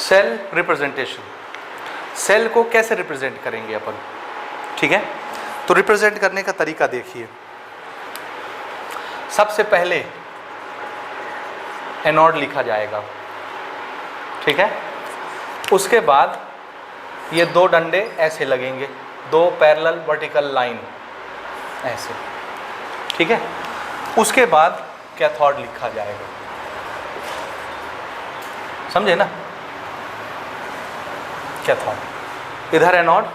Cell representation, cell को कैसे represent करेंगे अपन, ठीक है। तो रिप्रेजेंट करने का तरीका देखिए, सबसे पहले एनोड लिखा जाएगा, ठीक है। उसके बाद ये दो डंडे ऐसे लगेंगे, दो पैरेलल वर्टिकल लाइन ऐसे, ठीक है। उसके बाद कैथोड लिखा जाएगा, समझे ना, कैथोड, इधर एनोड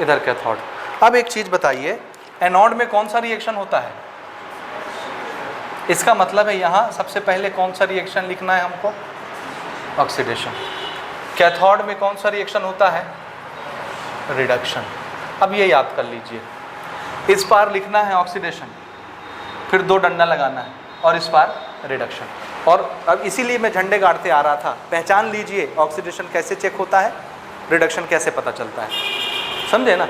इधर कैथोड। अब एक चीज बताइए, एनोड में कौन सा रिएक्शन होता है? इसका मतलब है यहाँ सबसे पहले कौन सा रिएक्शन लिखना है हमको? ऑक्सीडेशन। कैथोड में कौन सा रिएक्शन होता है? रिडक्शन। अब ये याद कर लीजिए, इस पार लिखना है ऑक्सीडेशन, फिर दो डंडा लगाना है, और इस पार रिडक्शन। और अब इसीलिए मैं झंडे गाड़ते आ रहा था, पहचान लीजिए ऑक्सीडेशन कैसे चेक होता है, रिडक्शन कैसे पता चलता है, समझे ना।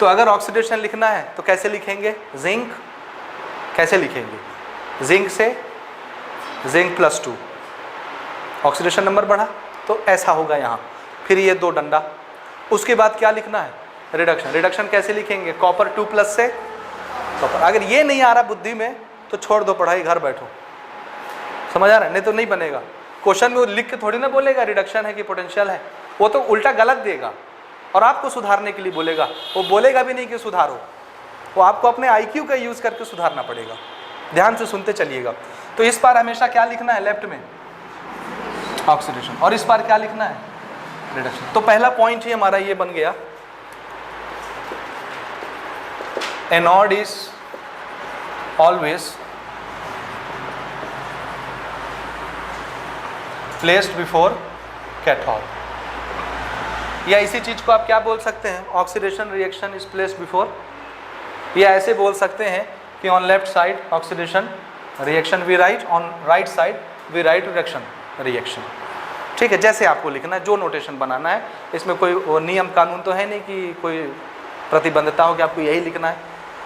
तो अगर ऑक्सीडेशन लिखना है तो कैसे लिखेंगे? जिंक, कैसे लिखेंगे? जिंक से जिंक +2, ऑक्सीडेशन नंबर बढ़ा तो ऐसा होगा यहाँ, फिर ये दो डंडा। उसके बाद क्या लिखना है? रिडक्शन। रिडक्शन कैसे लिखेंगे? कॉपर 2+ से कॉपर। अगर ये नहीं आ रहा बुद्धि में तो छोड़ दो पढ़ाई, घर बैठो, समझ आ रहा है? नहीं तो नहीं बनेगा। क्वेश्चन में वो लिख के थोड़ी ना बोलेगा रिडक्शन है कि पोटेंशियल है, वो तो उल्टा गलत देगा और आपको सुधारने के लिए बोलेगा। वो बोलेगा भी नहीं कि सुधारो, वो आपको अपने IQ का यूज़ करके सुधारना पड़ेगा। ध्यान से सुनते चलिएगा। तो इस बार हमेशा क्या लिखना है? लेफ्ट में ऑक्सीडेशन, और इस बार क्या लिखना है? रिडक्शन। तो पहला पॉइंट ही हमारा ये बन गया, anode is always placed before cathode. या इसी चीज को आप क्या बोल सकते हैं? Oxidation reaction is placed before, या ऐसे बोल सकते हैं कि on left side oxidation reaction we write, on right side we write reduction reaction, ठीक है। जैसे आपको लिखना है, जो नोटेशन बनाना है, इसमें कोई वो नियम कानून तो है नहीं कि कोई प्रतिबंधता हो कि आपको यही लिखना है,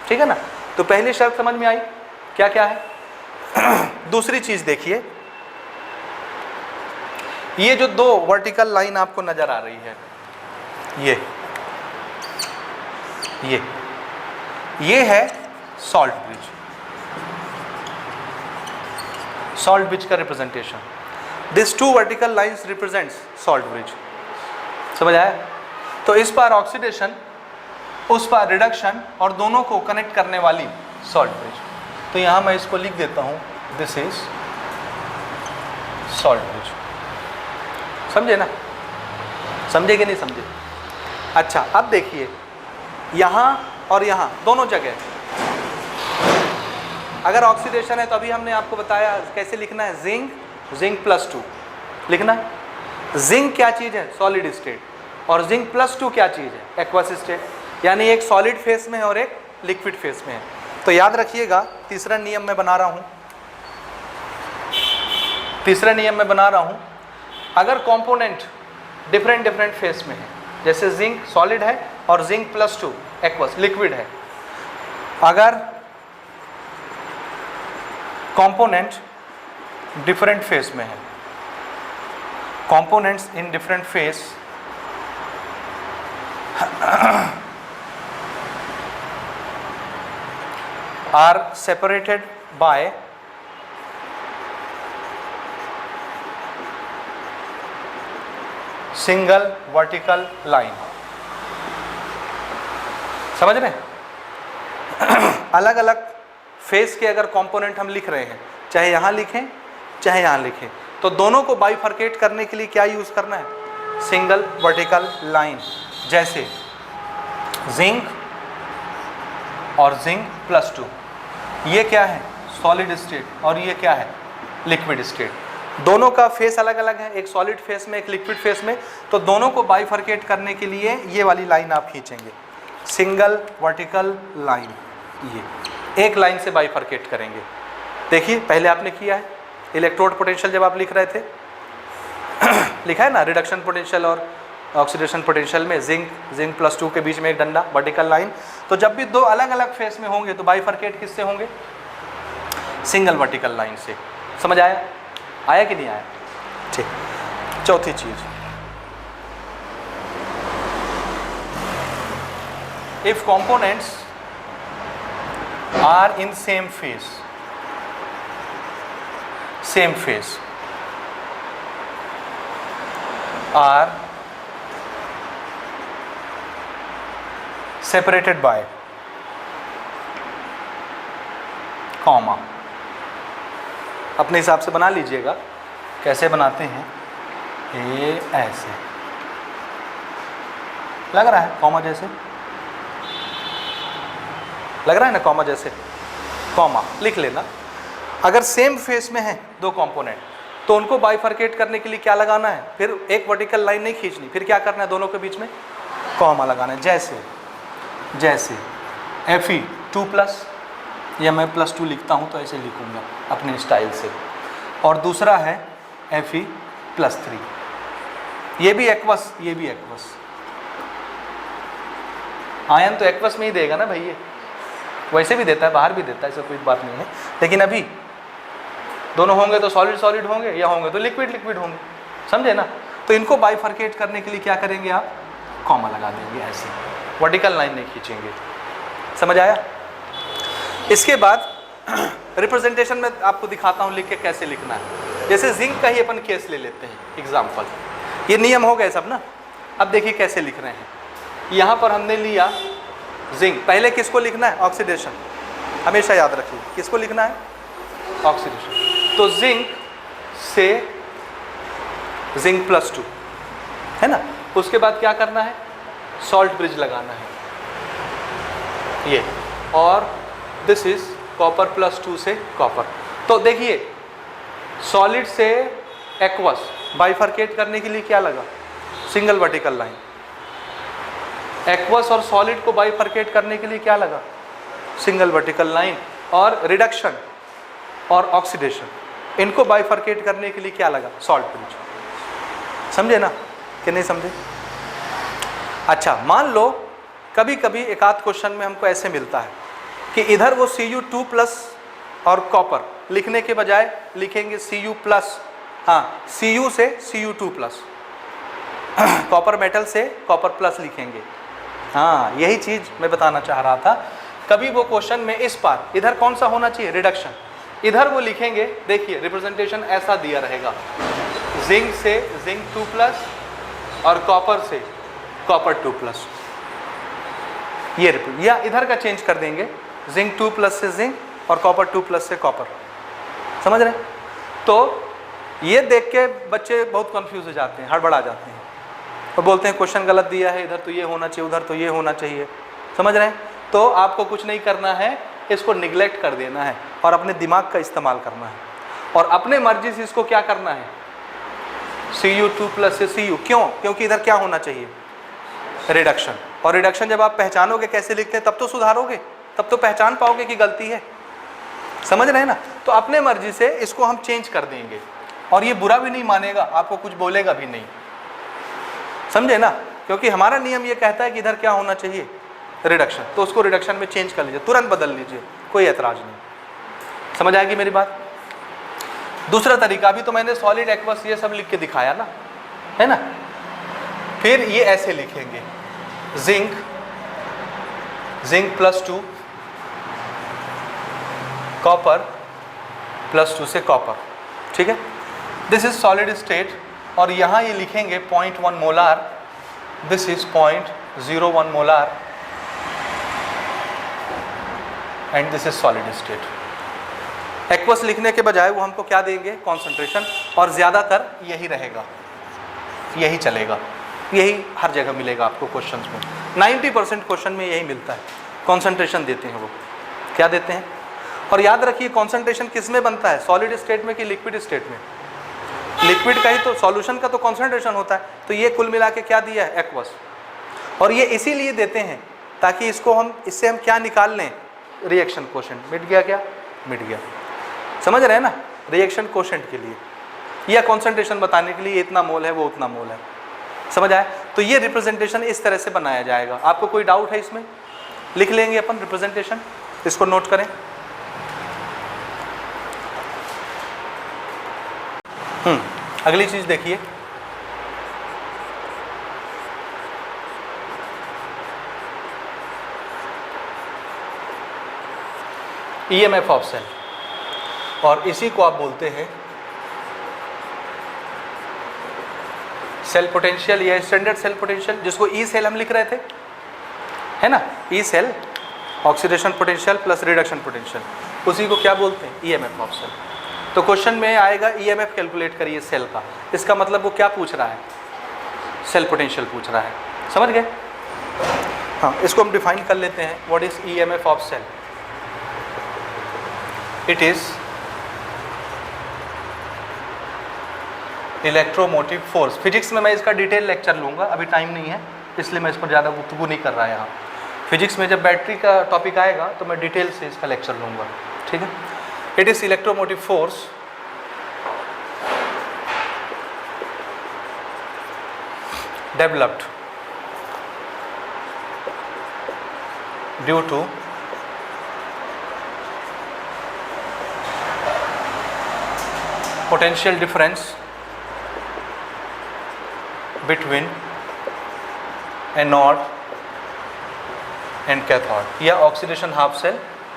ठीक है ना। तो पहली शर्त समझ में आई, क्या क्या है। दूसरी चीज देखिए, ये जो दो वर्टिकल लाइन आपको नजर आ रही है, ये है सॉल्ट ब्रिज, सॉल्ट ब्रिज का representation. This two vertical lines represents salt bridge, समझ आया। तो इस पार ऑक्सीडेशन, उस पार रिडक्शन, और दोनों को कनेक्ट करने वाली सॉल्ट ब्रिज। तो यहां मैं इसको लिख देता हूं, दिस इज सॉल्ट ब्रिज। समझे ना? समझे कि नहीं समझे? अच्छा, अब देखिए यहां और यहां दोनों जगह अगर ऑक्सीडेशन है तो अभी हमने आपको बताया कैसे लिखना है, जिंक +2 लिखना है। जिंक क्या चीज़ है? Solid state. और जिंक +2 क्या चीज़ है? Aqueous state. यानी एक सॉलिड फेस में है और एक लिक्विड फेस में है। तो याद रखिएगा, तीसरा नियम मैं बना रहा हूं, तीसरा नियम मैं बना रहा हूं, अगर कंपोनेंट डिफरेंट फेस में है, जैसे जिंक सॉलिड है और जिंक +2 एक्वस लिक्विड है, अगर कंपोनेंट डिफरेंट फेस में है, components in different phase are separated by single vertical line. समझ रहे हैं? अलग अलग फेस के अगर कंपोनेंट हम लिख रहे हैं, चाहे यहां लिखें चाहे यहां लिखें, तो दोनों को बाइफरकेट करने के लिए क्या यूज करना है? Single vertical line. जैसे जिंक और जिंक +2, ये क्या है? सॉलिड स्टेट, और ये क्या है? Liquid state. दोनों का फेस अलग अलग है, एक सॉलिड फेस में एक लिक्विड फेस में। तो दोनों को बाइफरकेट करने के लिए ये वाली लाइन आप खींचेंगे, सिंगल वर्टिकल लाइन। ये एक लाइन से बाइफरकेट करेंगे। देखिए पहले आपने किया है, इलेक्ट्रोड पोटेंशियल जब आप लिख रहे थे लिखा है ना, रिडक्शन पोटेंशियल और ऑक्सीडेशन पोटेंशियल में जिंक +2 के बीच में एक डंडा वर्टिकल लाइन। तो जब भी दो अलग अलग फेस में होंगे तो बाइफरकेट किससे होंगे? सिंगल वर्टिकल लाइन से। समझ आया? आया कि नहीं आया? ठीक। चौथी चीज, if components are in same phase are separated by comma. अपने हिसाब से बना लीजिएगा, कैसे बनाते हैं, ये ऐसे लग रहा है, कॉमा जैसे लग रहा है ना, कॉमा जैसे, कॉमा लिख लेना। अगर सेम फेस में है दो कंपोनेंट तो उनको बाइफरकेट करने के लिए क्या लगाना है, फिर एक वर्टिकल लाइन नहीं खींचनी, फिर क्या करना है, दोनों के बीच में कॉमा लगाना है। जैसे Fe2+, या मैं +2 लिखता हूँ तो ऐसे लिखूँगा अपने स्टाइल से, और दूसरा है Fe+3, ये भी एक्वस, ये भी एक्वस। आयन तो एक्वस में ही देगा ना भाई, ये वैसे भी देता है, बाहर भी देता है, ऐसा कोई बात नहीं है। लेकिन अभी दोनों होंगे तो सॉलिड सॉलिड होंगे, या होंगे तो लिक्विड लिक्विड होंगे, समझे ना। तो इनको बाइफरकेट करने के लिए क्या करेंगे आप, कॉमा लगा देंगे, ऐसे वर्टिकल लाइन नहीं खींचेंगे। समझ आया। इसके बाद रिप्रेजेंटेशन में आपको दिखाता हूँ लिख के कैसे लिखना है। जैसे जिंक का ही अपन केस ले लेते हैं एग्जाम्पल, ये नियम हो गए सब ना। अब देखिए कैसे लिख रहे हैं, यहाँ पर हमने लिया जिंक, पहले किसको लिखना है, ऑक्सीडेशन, हमेशा याद रखिए किसको लिखना है, ऑक्सीडेशन। तो जिंक से Zinc+2 है ना। उसके बाद क्या करना है, सॉल्ट ब्रिज लगाना है ये, और दिस इज Copper+2 से कॉपर। तो देखिए सॉलिड से एक्वस बाइफरकेट करने के लिए क्या लगा, सिंगल वर्टिकल लाइन। एक्वस और सॉलिड को बाइफरकेट करने के लिए क्या लगा, सिंगल वर्टिकल लाइन। और रिडक्शन और ऑक्सीडेशन, इनको बाइफरकेट करने के लिए क्या लगा, सॉल्ट ब्रिज। समझे ना कि नहीं समझे। अच्छा, मान लो कभी कभी एक आध क्वेश्चन में हमको ऐसे मिलता है कि इधर वो Cu2+ और कॉपर लिखने के बजाय लिखेंगे Cu+, हाँ Cu से Cu2+, कॉपर मेटल से कॉपर+ लिखेंगे। हाँ यही चीज़ मैं बताना चाह रहा था। कभी वो क्वेश्चन में इस पार इधर कौन सा होना चाहिए, रिडक्शन, इधर वो लिखेंगे। देखिए रिप्रेजेंटेशन ऐसा दिया रहेगा, जिंक से Zinc2+ और कॉपर से Copper2+, ये या इधर का चेंज कर देंगे, Zinc2+ से जिंक और Copper2+ से कॉपर। समझ रहे। तो ये देख के बच्चे बहुत कंफ्यूज हो जाते हैं, हड़बड़ा जाते हैं और बोलते हैं क्वेश्चन गलत दिया है, इधर तो ये होना चाहिए, उधर तो ये होना चाहिए। समझ रहे हैं। तो आपको कुछ नहीं करना है, इसको निगलेक्ट कर देना है और अपने दिमाग का इस्तेमाल करना है और अपने मर्जी से इसको क्या करना है, Cu2+ से Cu। क्यों, क्योंकि इधर क्या होना चाहिए, रिडक्शन। और रिडक्शन जब आप पहचानोगे कैसे लिखते हैं तब तो सुधारोगे, तब तो पहचान पाओगे कि गलती है। समझ रहे हैं ना। तो अपने मर्जी से इसको हम चेंज कर देंगे और ये बुरा भी नहीं मानेगा, आपको कुछ बोलेगा भी नहीं। समझे ना, क्योंकि हमारा नियम ये कहता है कि इधर क्या होना चाहिए, रिडक्शन, तो उसको रिडक्शन में चेंज कर लीजिए, तुरंत बदल लीजिए, कोई ऐतराज नहीं। समझ आएगी मेरी बात। दूसरा तरीका, अभी तो मैंने सॉलिड एक्वस ये सब लिख के दिखाया ना, है ना। फिर ये ऐसे लिखेंगे, Zinc+2 Copper+2 से कॉपर, ठीक है। दिस इज सॉलिड स्टेट और यहाँ ये लिखेंगे 0.1 molar, this is 0.01 molar and this is solid state. Aqueous लिखने के बजाय वो हमको क्या देंगे, कॉन्सेंट्रेशन, और ज़्यादातर यही रहेगा, यही चलेगा, यही हर जगह मिलेगा आपको क्वेश्चंस में। 90% क्वेश्चन में यही मिलता है, कॉन्सेंट्रेशन देते हैं वो, क्या देते हैं। और याद रखिए कॉन्सेंट्रेशन किस में बनता है, सॉलिड स्टेट में कि लिक्विड स्टेट में। लिक्विड का ही तो, सॉल्यूशन का तो कॉन्सेंट्रेशन होता है। तो ये कुल मिला के क्या दिया है, एक्वस। और ये इसीलिए देते हैं ताकि इसको हम, इससे हम क्या निकाल लें, रिएक्शन कोशेंट। मिट गया क्या, मिट गया। समझ रहे हैं ना, रिएक्शन कोशेंट के लिए या कॉन्सेंट्रेशन बताने के लिए इतना मोल है वो उतना मोल है। समझ आया। तो ये रिप्रेजेंटेशन इस तरह से बनाया जाएगा। आपको कोई डाउट है इसमें, लिख लेंगे अपन रिप्रेजेंटेशन, इसको नोट करें। अगली चीज देखिए, ईएमएफ ऑफ सेल, और इसी को आप बोलते हैं सेल पोटेंशियल या स्टैंडर्ड सेल पोटेंशियल, जिसको ई सेल हम लिख रहे थे, है ना, E cell oxidation potential plus reduction potential, उसी को क्या बोलते हैं, ईएमएफ ऑफ सेल। तो क्वेश्चन में आएगा ईएमएफ कैलकुलेट करिए सेल का, इसका मतलब वो क्या पूछ रहा है, सेल पोटेंशियल पूछ रहा है, समझ गए। हाँ, इसको हम डिफाइन कर लेते हैं, what is EMF of cell. It is electromotive force. Physics में मैं इसका डिटेल लेक्चर लूँगा, अभी टाइम नहीं है इसलिए मैं इस पर ज़्यादा गुफ्तगू नहीं कर रहा है यहाँ। फिजिक्स में जब बैटरी का टॉपिक आएगा तो मैं डिटेल से इसका लेक्चर लूँगा, ठीक है। It is electromotive force developed due to potential difference between anode and cathode या oxidation half cell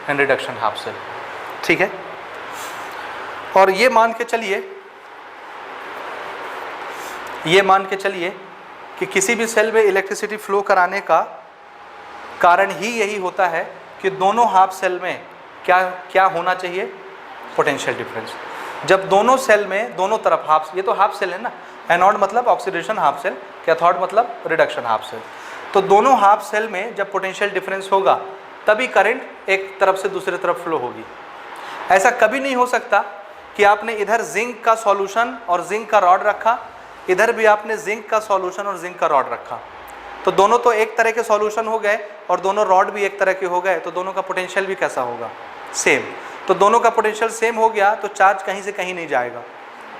and reduction half cell, ठीक है। और ये मान के चलिए कि किसी भी सेल में इलेक्ट्रिसिटी फ्लो कराने का कारण ही यही होता है कि दोनों हाफ सेल में क्या होना चाहिए, पोटेंशियल डिफरेंस। जब दोनों सेल में दोनों तरफ हाफ, ये तो हाफ सेल है ना, एनोड मतलब ऑक्सीडेशन हाफ सेल, कैथोड मतलब रिडक्शन हाफ सेल, तो दोनों हाफ सेल में जब पोटेंशियल डिफरेंस होगा तभी करंट एक तरफ से दूसरी तरफ फ्लो होगी। ऐसा कभी नहीं हो सकता कि आपने इधर जिंक का सॉल्यूशन और जिंक का रॉड रखा, इधर भी आपने जिंक का सॉल्यूशन और जिंक का रॉड रखा, तो दोनों तो एक तरह के सॉल्यूशन हो गए और दोनों रॉड भी एक तरह के हो गए, तो दोनों का पोटेंशियल भी कैसा होगा, सेम। तो दोनों का पोटेंशियल सेम हो गया तो चार्ज कहीं से कहीं नहीं जाएगा,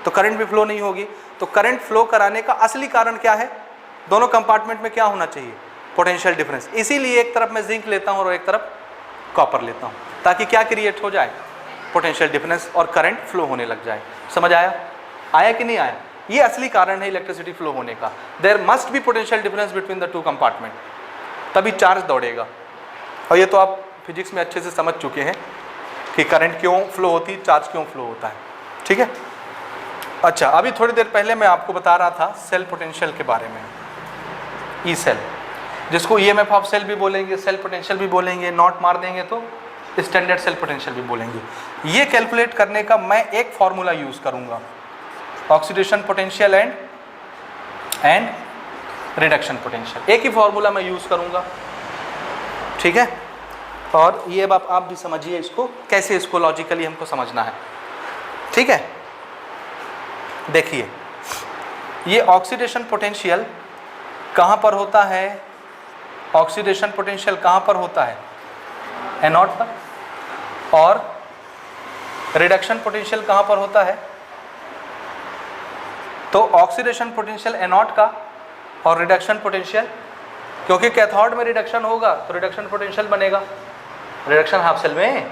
तो करंट भी फ्लो नहीं होगी। तो करंट फ्लो कराने का असली कारण क्या है, दोनों कंपार्टमेंट में क्या होना चाहिए, पोटेंशियल डिफरेंस। इसीलिए एक तरफ मैं जिंक लेता हूँ और एक तरफ कॉपर लेता हूँ, ताकि क्या क्रिएट हो जाए, पोटेंशियल डिफरेंस, और करंट फ्लो होने लग जाए। समझ आया कि नहीं आया? ये असली कारण है इलेक्ट्रिसिटी फ्लो होने का। There must be potential difference between the two compartment, तभी चार्ज दौड़ेगा। और ये तो आप फिजिक्स में अच्छे से समझ चुके हैं कि करंट क्यों फ्लो होती है, चार्ज क्यों फ्लो होता है, ठीक है। अच्छा, अभी थोड़ी देर पहले मैं आपको बता रहा था सेल पोटेंशियल के बारे में, ई सेल, जिसको ईएमएफ ऑफ सेल भी बोलेंगे, सेल पोटेंशियल भी बोलेंगे, नॉट मार देंगे तो स्टैंडर्ड सेल पोटेंशियल भी बोलेंगे। ये कैलकुलेट करने का मैं एक फॉर्मूला यूज़ करूँगा, oxidation potential and reduction potential, एक ही फॉर्मूला मैं यूज़ करूँगा, ठीक है। और ये अब आप भी समझिए इसको, कैसे इसको लॉजिकली हमको समझना है, ठीक है। देखिए, ये ऑक्सीडेशन पोटेंशियल कहाँ पर होता है, ऑक्सीडेशन पोटेंशियल कहाँ पर होता है, एनोड पर, और रिडक्शन पोटेंशियल कहाँ पर होता है, तो ऑक्सीडेशन पोटेंशियल एनोड का और रिडक्शन पोटेंशियल, क्योंकि कैथोड में रिडक्शन होगा तो रिडक्शन पोटेंशियल बनेगा रिडक्शन हाफ सेल में,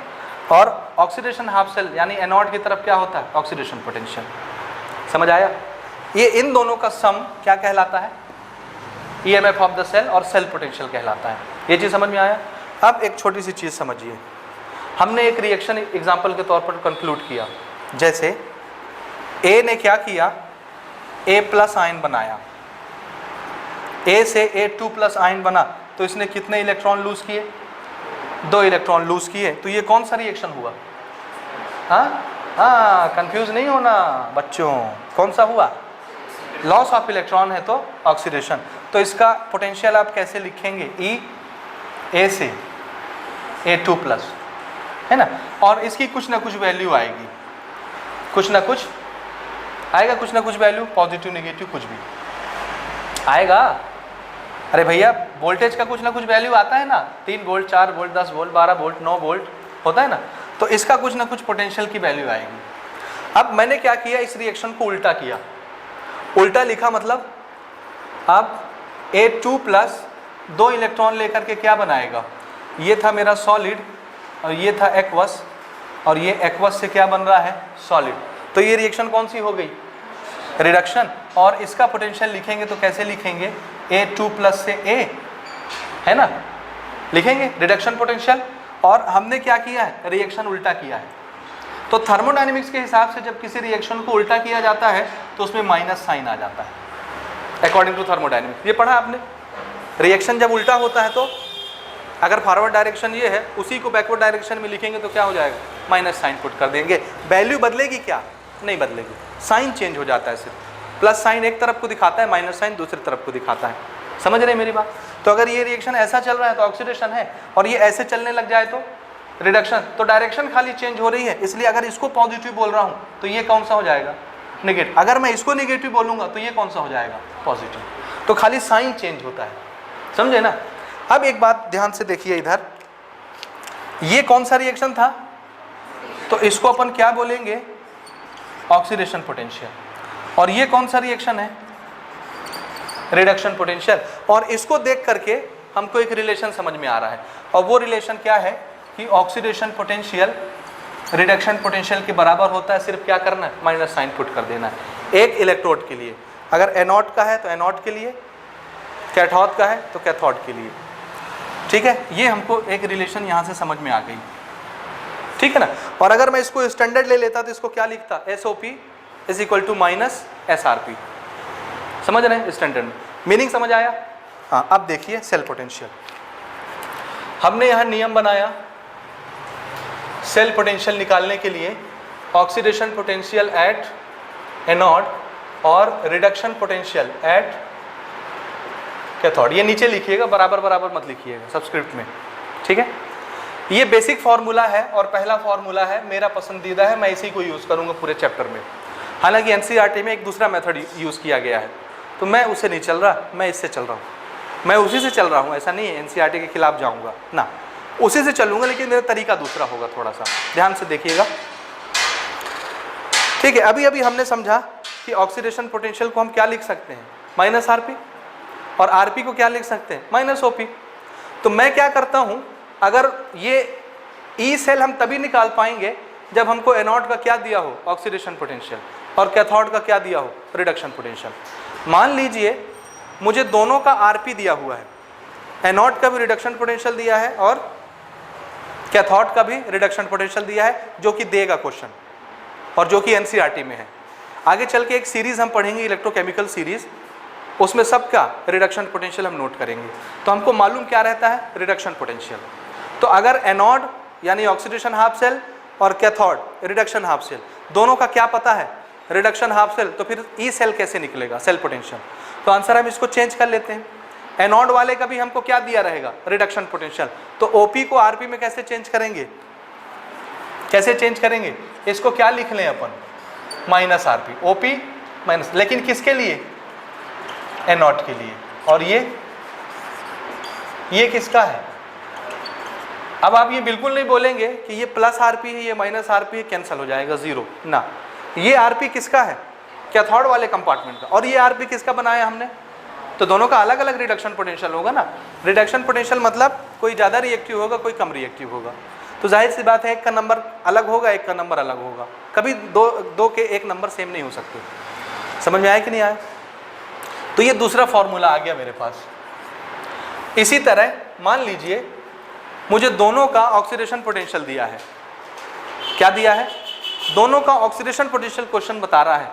और ऑक्सीडेशन हाफ सेल यानी एनोड की तरफ क्या होता है, ऑक्सीडेशन पोटेंशियल। समझ आया? ये इन दोनों का सम क्या कहलाता है, ईएमएफ ऑफ द सेल और सेल पोटेंशियल कहलाता है। ये चीज़ समझ में आया? अब एक छोटी सी चीज़ समझिए, हमने एक रिएक्शन एग्जाम्पल के तौर पर कंक्लूड किया, जैसे ए ने क्या किया, ए प्लस आयन बनाया, ए से A2+ आयन बना, तो इसने कितने इलेक्ट्रॉन लूज किए, 2 इलेक्ट्रॉन लूज किए, तो ये कौन सा रिएक्शन हुआ, हाँ कंफ्यूज नहीं होना बच्चों, कौन सा हुआ, लॉस ऑफ इलेक्ट्रॉन है तो ऑक्सीडेशन। तो इसका पोटेंशियल आप कैसे लिखेंगे, ई ए से A2+, है ना, और इसकी कुछ ना कुछ वैल्यू आएगी, कुछ ना कुछ आएगा, कुछ ना कुछ वैल्यू, पॉजिटिव नेगेटिव कुछ भी आएगा। अरे भैया, वोल्टेज का कुछ ना कुछ वैल्यू आता है ना, 3 volt, 4 volt, 10 volt, 12 volt, 9 volt होता है ना, तो इसका कुछ ना कुछ पोटेंशियल की वैल्यू आएगी। अब मैंने क्या किया, इस रिएक्शन को उल्टा किया, उल्टा लिखा, मतलब अब A2+ 2 इलेक्ट्रॉन लेकर के क्या बनाएगा, ये था मेरा सॉलिड और ये था एक्वस, और ये एक्वस से क्या बन रहा है, सॉलिड। तो ये रिएक्शन कौन सी हो गई, रिडक्शन। और इसका पोटेंशियल लिखेंगे तो कैसे लिखेंगे, A2+ से A, है ना, लिखेंगे रिडक्शन पोटेंशियल, और हमने क्या किया है, रिएक्शन उल्टा किया है। तो थर्मोडायनेमिक्स के हिसाब से जब किसी रिएक्शन को उल्टा किया जाता है तो उसमें माइनस साइन आ जाता है, अकॉर्डिंग टू थर्मोडायनेमिक्स। ये पढ़ा आपने, रिएक्शन जब उल्टा होता है तो अगर फॉरवर्ड डायरेक्शन ये है, उसी को बैकवर्ड डायरेक्शन में लिखेंगे तो क्या हो जाएगा, माइनस साइन पुट कर देंगे। वैल्यू बदलेगी क्या, नहीं बदलेगी, साइन चेंज हो जाता है सिर्फ। प्लस साइन एक तरफ को दिखाता है, माइनस साइन दूसरी तरफ को दिखाता है। समझ रहे मेरी बात? तो अगर ये रिएक्शन ऐसा चल रहा है तो ऑक्सीडेशन है, और ये ऐसे चलने लग जाए तो रिडक्शन। तो डायरेक्शन खाली चेंज हो रही है, इसलिए अगर इसको पॉजिटिव बोल रहा हूँ तो ये कौन सा हो जाएगा, नेगेटिव। अगर मैं इसको नेगेटिव बोलूँगा तो ये कौन सा हो जाएगा, पॉजिटिव। तो खाली साइन चेंज होता है, समझे ना। अब एक बात ध्यान से देखिए इधर, ये कौन सा रिएक्शन था, तो इसको अपन क्या बोलेंगे, ऑक्सीडेशन पोटेंशियल। और ये कौन सा रिएक्शन है, रिडक्शन पोटेंशियल। और इसको देख करके हमको एक रिलेशन समझ में आ रहा है, और वो रिलेशन क्या है कि ऑक्सीडेशन पोटेंशियल रिडक्शन पोटेंशियल के बराबर होता है। सिर्फ क्या करना है, माइनस साइन पुट कर देना है एक इलेक्ट्रोड के लिए। अगर एनोड का है तो एनोड के लिए, कैथोड का है तो कैथोड के लिए। ठीक है, ये हमको एक रिलेशन यहाँ से समझ में आ गई, ठीक है ना। और अगर मैं इसको स्टैंडर्ड ले लेता तो इसको क्या लिखता, SOP is equal to minus SRP। समझ रहे हैं, स्टैंडर्ड में मीनिंग समझ आया। हाँ, अब देखिए सेल पोटेंशियल। हमने यहाँ नियम बनाया सेल पोटेंशियल निकालने के लिए, ऑक्सीडेशन पोटेंशियल एट एनोड और रिडक्शन पोटेंशियल एट कैथोड। ये नीचे लिखिएगा, बराबर बराबर मत लिखिएगा सब्सक्रिप्ट में, ठीक है। ये बेसिक फार्मूला है और पहला फार्मूला है, मेरा पसंदीदा है, मैं इसी को यूज़ करूँगा पूरे चैप्टर में। हालांकि NCERT में एक दूसरा मेथड यूज़ किया गया है, तो मैं उससे नहीं चल रहा, मैं इससे चल रहा हूँ, मैं उसी से चल रहा हूँ। ऐसा नहीं है NCERT के खिलाफ जाऊँगा ना, उसी से चलूँगा, लेकिन मेरा तरीका दूसरा होगा। थोड़ा सा ध्यान से देखिएगा, ठीक है। अभी अभी हमने समझा कि ऑक्सीडेशन पोटेंशियल को हम क्या लिख सकते हैं, माइनस RP, और RP को क्या लिख सकते हैं, माइनस OP। तो मैं क्या करता हूँ, अगर ये E सेल हम तभी निकाल पाएंगे जब हमको एनोड का क्या दिया हो, ऑक्सीडेशन पोटेंशियल, और कैथोड का क्या दिया हो, रिडक्शन पोटेंशियल। मान लीजिए मुझे दोनों का RP दिया हुआ है, एनोड का भी रिडक्शन पोटेंशियल दिया है और कैथोड का भी रिडक्शन पोटेंशियल दिया है, जो कि देगा क्वेश्चन और जो कि NCERT में है। आगे चल के एक सीरीज़ हम पढ़ेंगे, इलेक्ट्रोकेमिकल सीरीज़, उसमें सबका रिडक्शन पोटेंशियल हम नोट करेंगे। तो हमको मालूम क्या रहता है, रिडक्शन पोटेंशियल। तो अगर एनोड यानी ऑक्सीडेशन हाफ सेल और कैथोड रिडक्शन हाफ सेल, दोनों का क्या पता है, रिडक्शन हाफ सेल, तो फिर E सेल कैसे निकलेगा, सेल पोटेंशियल। तो आंसर हम इसको चेंज कर लेते हैं। एनोड वाले का भी हमको क्या दिया रहेगा, रिडक्शन पोटेंशियल। तो OP को RP में कैसे चेंज करेंगे, कैसे चेंज करेंगे, इसको क्या लिख लें अपन, माइनस RP, OP माइनस, लेकिन किसके लिए, एनोड के लिए। और ये किसका है। अब आप ये बिल्कुल नहीं बोलेंगे कि ये प्लस RP है, ये माइनस RP है, कैंसिल हो जाएगा, जीरो ना। ये RP किसका है, कैथोड वाले कंपार्टमेंट का, और ये RP किसका बनाया हमने। तो दोनों का अलग अलग रिडक्शन पोटेंशियल होगा ना। रिडक्शन पोटेंशियल मतलब कोई ज़्यादा रिएक्टिव होगा, कोई कम रिएक्टिव होगा। तो जाहिर सी बात है, एक का नंबर अलग होगा, एक का नंबर अलग होगा। कभी दो के एक नंबर सेम नहीं हो सकते। समझ में आया कि नहीं आया। तो ये दूसरा फॉर्मूला आ गया मेरे पास। इसी तरह मान लीजिए मुझे दोनों का ऑक्सीडेशन पोटेंशियल दिया है, क्या दिया है, दोनों का ऑक्सीडेशन पोटेंशियल क्वेश्चन बता रहा है,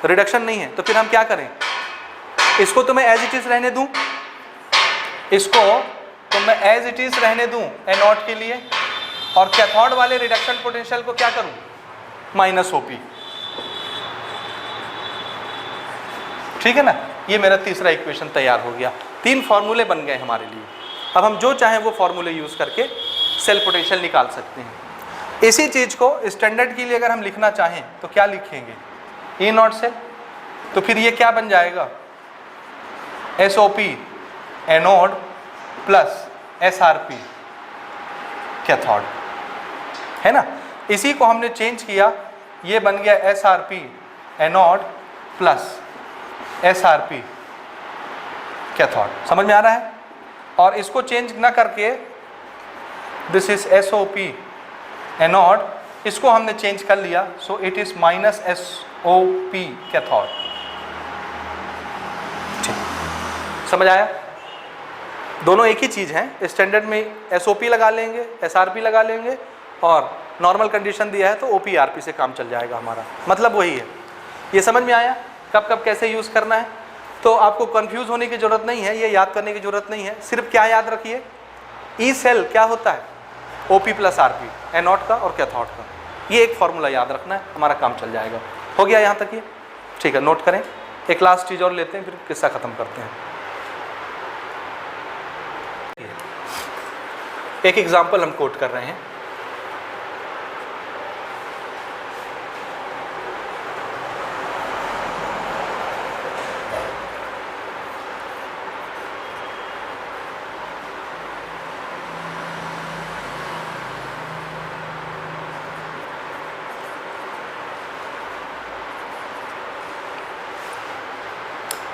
रिडक्शन नहीं है। तो फिर हम क्या करें, इसको तो मैं एज इट इज रहने दूं, इसको तो मैं एज इट इज रहने दूं एनोड के लिए, और कैथोड वाले रिडक्शन पोटेंशियल को क्या करूं, माइनस OP। ठीक है ना। ये मेरा तीसरा इक्वेशन तैयार हो गया। 3 फार्मूले बन गए हमारे लिए। अब हम जो चाहें वो फार्मूले यूज़ करके सेल पोटेंशियल निकाल सकते हैं। इसी चीज़ को स्टैंडर्ड के लिए अगर हम लिखना चाहें तो क्या लिखेंगे, E0 सेल। तो फिर ये क्या बन जाएगा, SOP anode plus SRP cathode, है ना। इसी को हमने चेंज किया, ये बन गया SRP anode plus SRP cathode. समझ में आ रहा है। और इसको चेंज ना करके दिस इज SOP एनोड, इसको हमने चेंज कर लिया, so it is minus SOP cathode. ठीक, समझ आया। दोनों एक ही चीज़ है। स्टैंडर्ड में SOP लगा लेंगे, SRP लगा लेंगे, और नॉर्मल कंडीशन दिया है तो OPRP से काम चल जाएगा हमारा, मतलब वही है। ये समझ में आया कब कब कैसे यूज़ करना है? तो आपको कंफ्यूज होने की ज़रूरत नहीं है, ये याद करने की ज़रूरत नहीं है। सिर्फ क्या याद रखिए, ई सेल क्या होता है, OP + RP, एनोड का और कैथोड का। ये एक फॉर्मूला याद रखना है, हमारा काम चल जाएगा। हो गया यहाँ तक ये? ठीक है, नोट करें। एक लास्ट चीज़ और लेते हैं, फिर किस्सा ख़त्म करते हैं। एक एग्जाम्पल हम कोट कर रहे हैं।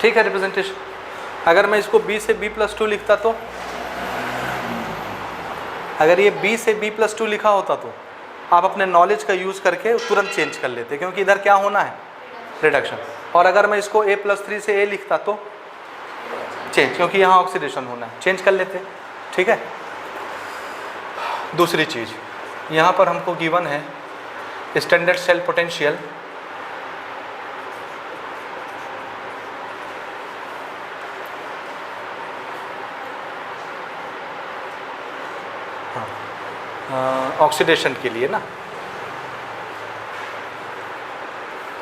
ठीक है, रिप्रेजेंटेशन अगर मैं इसको B से B+2 लिखता तो, अगर ये B से B+2 लिखा होता तो आप अपने नॉलेज का यूज़ करके तुरंत चेंज कर लेते, क्योंकि इधर क्या होना है, रिडक्शन। और अगर मैं इसको A+3 से A लिखता तो चेंज, क्योंकि यहाँ ऑक्सीडेशन होना है, चेंज कर लेते। ठीक है। दूसरी चीज़ यहाँ पर हमको गिवन है स्टैंडर्ड सेल पोटेंशियल, ऑक्सीडेशन के लिए ना,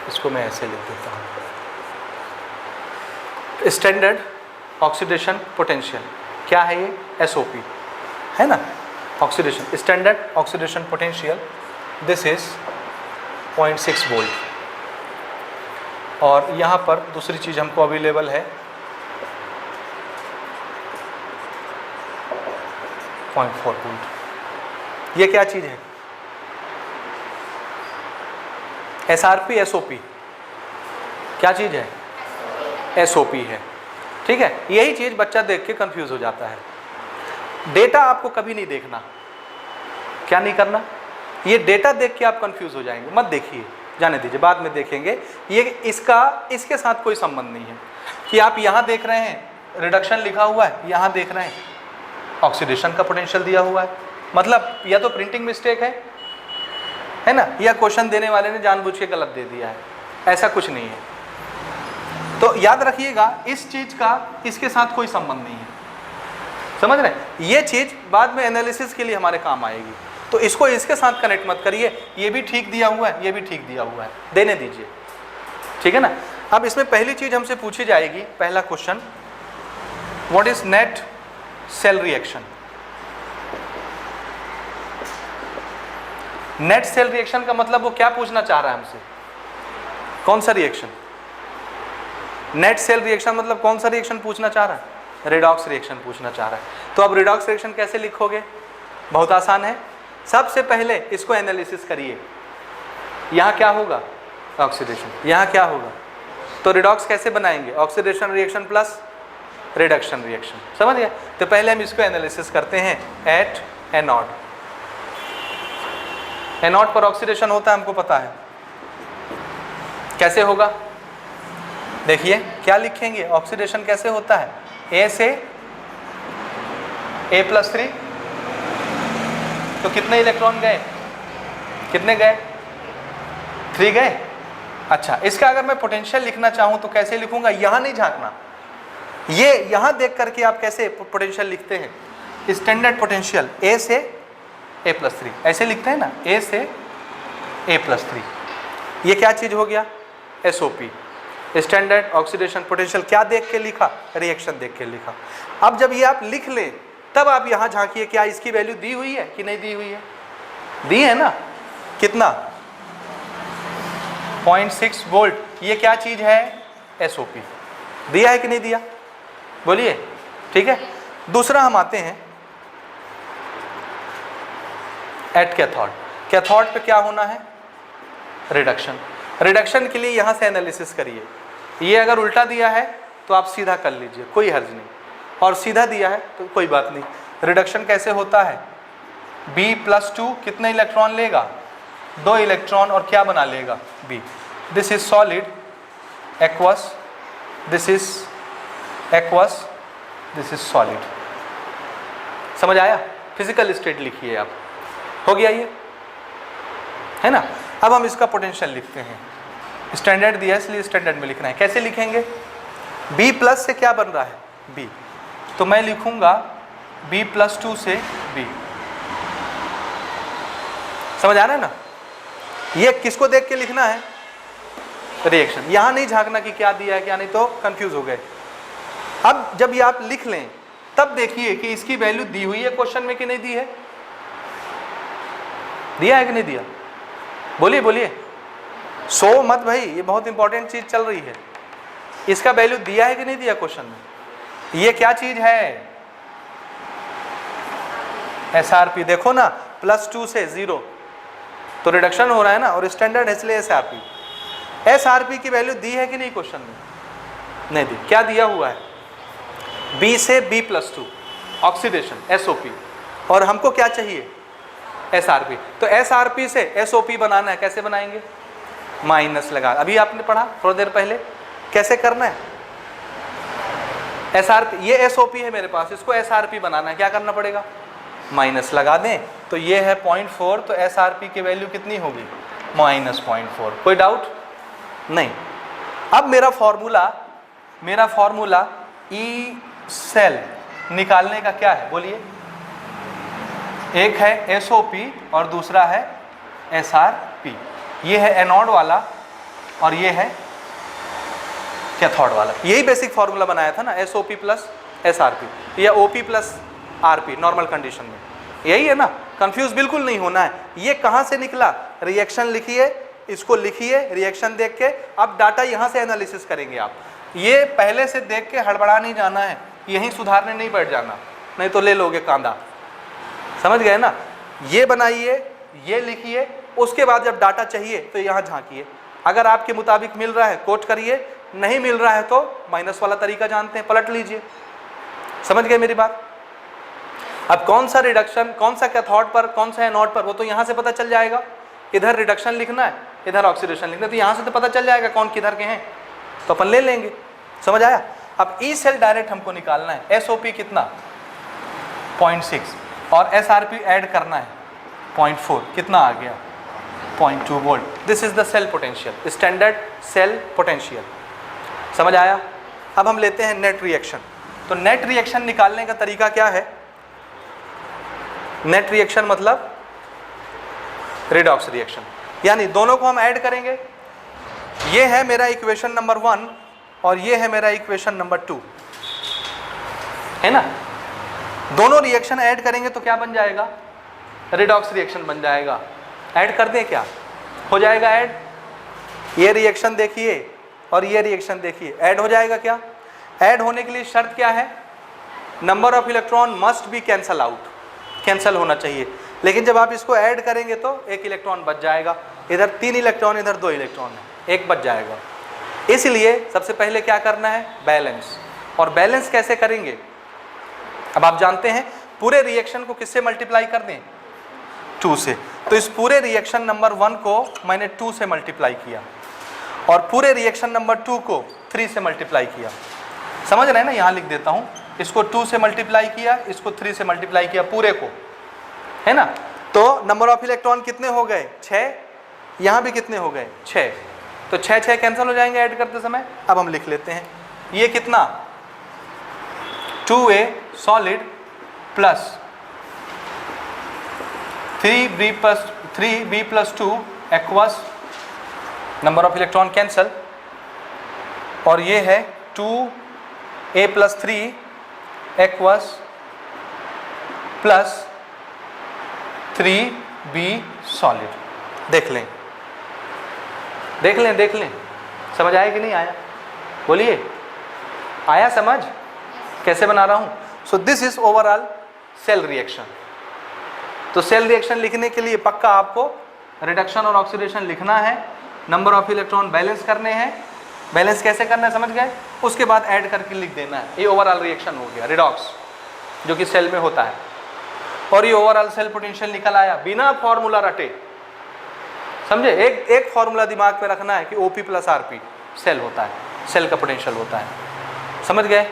इसको मैं ऐसे लिख देता हूँ, स्टैंडर्ड ऑक्सीडेशन पोटेंशियल क्या है, ये SOP है ना, oxidation standard oxidation potential, this is 0.6 volt. और यहाँ पर दूसरी चीज़ हमको अवेलेबल है 0.4 वोल्ट। ये क्या चीज़ है, SRP SOP क्या चीज़ है, SOP है। ठीक है, यही चीज़ बच्चा देख के कंफ्यूज हो जाता है। डेटा आपको कभी नहीं देखना, क्या नहीं करना, ये डेटा देख के आप कंफ्यूज हो जाएंगे, मत देखिए, जाने दीजिए, बाद में देखेंगे। ये इसके साथ कोई संबंध नहीं है कि आप यहाँ देख रहे हैं रिडक्शन लिखा हुआ है, यहाँ देख रहे हैं ऑक्सीडेशन का पोटेंशियल दिया हुआ है, मतलब या तो प्रिंटिंग मिस्टेक है ना, या क्वेश्चन देने वाले ने जानबूझ के गलत दे दिया है, ऐसा कुछ नहीं है। तो याद रखिएगा, इस चीज़ का इसके साथ कोई संबंध नहीं है, समझ रहे हैं? ये चीज़ बाद में एनालिसिस के लिए हमारे काम आएगी, तो इसको इसके साथ कनेक्ट मत करिए। ये भी ठीक दिया हुआ है, ये भी ठीक दिया हुआ है, देने दीजिए, ठीक है ना। अब इसमें पहली चीज़ हमसे पूछी जाएगी, पहला question, what is net cell reaction. Net cell reaction का मतलब वो क्या पूछना चाह रहा है हमसे, कौन सा रिएक्शन, नेट सेल रिएक्शन मतलब कौन सा रिएक्शन पूछना चाह रहा है, रिडॉक्स रिएक्शन पूछना चाह रहा है। तो अब रिडॉक्स रिएक्शन कैसे लिखोगे, बहुत आसान है। सबसे पहले इसको एनालिसिस करिए, यहाँ क्या होगा, ऑक्सीडेशन, यहाँ क्या होगा, तो रिडॉक्स कैसे बनाएंगे, oxidation reaction plus reduction reaction, समझ गए। तो पहले हम इसको एनालिसिस करते हैं एट एनोड। एनोड पर ऑक्सीडेशन होता है, हमको पता है कैसे होगा, देखिए क्या लिखेंगे, ऑक्सीडेशन कैसे होता है, A से A+3, तो कितने इलेक्ट्रॉन गए, कितने गए, 3 गए। अच्छा, इसका अगर मैं पोटेंशियल लिखना चाहूँ तो कैसे लिखूंगा, यहाँ नहीं झांकना, ये यहाँ देख करके आप कैसे पोटेंशियल लिखते हैं, स्टैंडर्ड पोटेंशियल A से A+3 ऐसे लिखते हैं ना, A से A+3। ये क्या चीज़ हो गया, SOP, स्टैंडर्ड ऑक्सीडेशन पोटेंशियल। क्या देख के लिखा, रिएक्शन देख के लिखा। अब जब ये आप लिख लें तब आप यहाँ झांकिए, क्या इसकी वैल्यू दी हुई है कि नहीं दी हुई है, दी है ना, कितना, 0.6 वोल्ट। ये क्या चीज़ है, SOP, दिया है कि नहीं दिया, बोलिए, ठीक है। दूसरा हम आते हैं एट कैथोड। कैथोड पे क्या होना है, रिडक्शन। रिडक्शन के लिए यहाँ से एनालिसिस करिए, ये अगर उल्टा दिया है तो आप सीधा कर लीजिए, कोई हर्ज नहीं, और सीधा दिया है तो कोई बात नहीं। रिडक्शन कैसे होता है, B+2 कितने इलेक्ट्रॉन लेगा, 2 इलेक्ट्रॉन, और क्या बना लेगा, B। This is solid aqueous, this is aqueous, this is solid, समझ आया? फिजिकल स्टेट लिखिए आप, हो गया ये, है ना। अब हम इसका पोटेंशियल लिखते हैं, स्टैंडर्ड दिया है इसलिए स्टैंडर्ड में लिखना है। कैसे लिखेंगे? B प्लस से क्या बन रहा है? B, तो मैं लिखूंगा B+2 से B। समझ आ रहा है ना? ये किसको देख के लिखना है? रिएक्शन। यहां नहीं झांकना कि क्या दिया है क्या नहीं, तो कंफ्यूज हो गए। अब जब ये आप लिख लें तब देखिए कि इसकी वैल्यू दी हुई है क्वेश्चन में कि नहीं दी है। दिया है कि नहीं दिया? बोलिए बोलिए, सो मत भाई, ये बहुत इंपॉर्टेंट चीज चल रही है। इसका वैल्यू दिया है कि नहीं दिया क्वेश्चन में? ये क्या चीज है? SRP। देखो ना, +2 से 0 तो रिडक्शन हो रहा है ना, और स्टैंडर्ड है इसलिए SRP। SRP की वैल्यू दी है कि नहीं क्वेश्चन में? नहीं दी। क्या दिया हुआ है? B से B+2 ऑक्सीडेशन SOP, और हमको क्या चाहिए? SRP। तो SRP से SOP बनाना है, कैसे बनाएंगे? माइनस लगा, अभी आपने पढ़ा थोड़ी देर पहले कैसे करना है। SRP, ये SOP है मेरे पास, इसको SRP बनाना है, क्या करना पड़ेगा? माइनस लगा दें, तो ये है 0.4, तो SRP की वैल्यू कितनी होगी? -0.4। कोई डाउट नहीं। अब मेरा फॉर्मूला ई सेल निकालने का क्या है? बोलिए। एक है SOP और दूसरा है SRP। ये है एनोड वाला और ये है कैथोड वाला। यही बेसिक फॉर्मूला बनाया था ना, SOP प्लस SRP या OP plus RP normal condition में, यही है ना। कंफ्यूज बिल्कुल नहीं होना है। ये कहाँ से निकला? रिएक्शन लिखिए, इसको लिखिए रिएक्शन देख के। अब डाटा यहाँ से एनालिसिस करेंगे आप। ये पहले से देख के हड़बड़ा नहीं जाना है, यहीं सुधारने नहीं बैठ जाना, नहीं तो ले लोगे कांदा। समझ गए ना? ये बनाइए, ये लिखिए, उसके बाद जब डाटा चाहिए तो यहाँ झांकिए। अगर आपके मुताबिक मिल रहा है कोट करिए, नहीं मिल रहा है तो माइनस वाला तरीका जानते हैं, पलट लीजिए। समझ गए मेरी बात? अब कौन सा रिडक्शन, कौन सा कैथोड पर, कौन सा एनोड पर, वो तो यहाँ से पता चल जाएगा। इधर रिडक्शन लिखना है, इधर ऑक्सीडेशन लिखना है, तो यहाँ से तो पता चल जाएगा कौन किधर के हैं, तो अपन ले लेंगे। समझ आया? अब ई सेल डायरेक्ट हमको निकालना है। SOP कितना? 0.6 और SRP ऐड करना है 0.4, कितना आ गया? 0.2 volt. This is the cell potential, standard cell potential. समझ आया? अब हम लेते हैं नेट रिएक्शन। तो नेट रिएक्शन निकालने का तरीका क्या है? नेट रिएक्शन मतलब रिडॉक्स रिएक्शन, यानी दोनों को हम ऐड करेंगे। ये है मेरा इक्वेशन नंबर 1 और ये है मेरा इक्वेशन नंबर 2, है ना। दोनों रिएक्शन ऐड करेंगे तो क्या बन जाएगा? रिडॉक्स रिएक्शन बन जाएगा। ऐड कर दें क्या? हो जाएगा ऐड। ये रिएक्शन देखिए और ये रिएक्शन देखिए, ऐड हो जाएगा क्या? ऐड होने के लिए शर्त क्या है? Number of electron must be cancel out, cancel होना चाहिए। लेकिन जब आप इसको ऐड करेंगे तो एक इलेक्ट्रॉन बच जाएगा। इधर 3 इलेक्ट्रॉन, इधर 2 इलेक्ट्रॉन है, एक बच जाएगा। इसलिए सबसे पहले क्या करना है? बैलेंस। और बैलेंस कैसे करेंगे? अब आप जानते हैं पूरे रिएक्शन को किससे मल्टीप्लाई कर दें? 2 से। तो इस पूरे रिएक्शन नंबर 1 को मैंने 2 से मल्टीप्लाई किया और पूरे रिएक्शन नंबर 2 को 3 से मल्टीप्लाई किया। समझ रहे हैं ना? यहाँ लिख देता हूँ, इसको 2 से मल्टीप्लाई किया, इसको 3 से मल्टीप्लाई किया पूरे को, है ना। तो नंबर ऑफ इलेक्ट्रॉन कितने हो गए? 6। यहाँ भी कितने हो गए? 6। तो 6 कैंसिल हो जाएंगे ऐड करते समय। अब हम लिख लेते हैं, ये कितना? 2A solid plus 3B+2 aqueous, number of electron cancel, और ये है 2A+3 aqueous plus 3B solid. देख लें, देख लें, देख लें, समझ आया कि नहीं आया? बोलिए, आया समझ कैसे बना रहा हूं? So this is overall cell reaction. तो सेल रिएक्शन लिखने के लिए पक्का आपको रिडक्शन और ऑक्सीडेशन लिखना है, नंबर ऑफ इलेक्ट्रॉन बैलेंस करने हैं। बैलेंस कैसे करना है समझ गए? उसके बाद ऐड करके लिख देना है। ये ओवरऑल रिएक्शन हो गया रिडॉक्स, जो कि सेल में होता है। और ये ओवरऑल सेल पोटेंशियल निकल आया बिना फॉर्मूला रटे। समझे? एक फॉर्मूला दिमाग में रखना है कि OP प्लस RP सेल होता है, सेल का पोटेंशियल होता है। समझ गए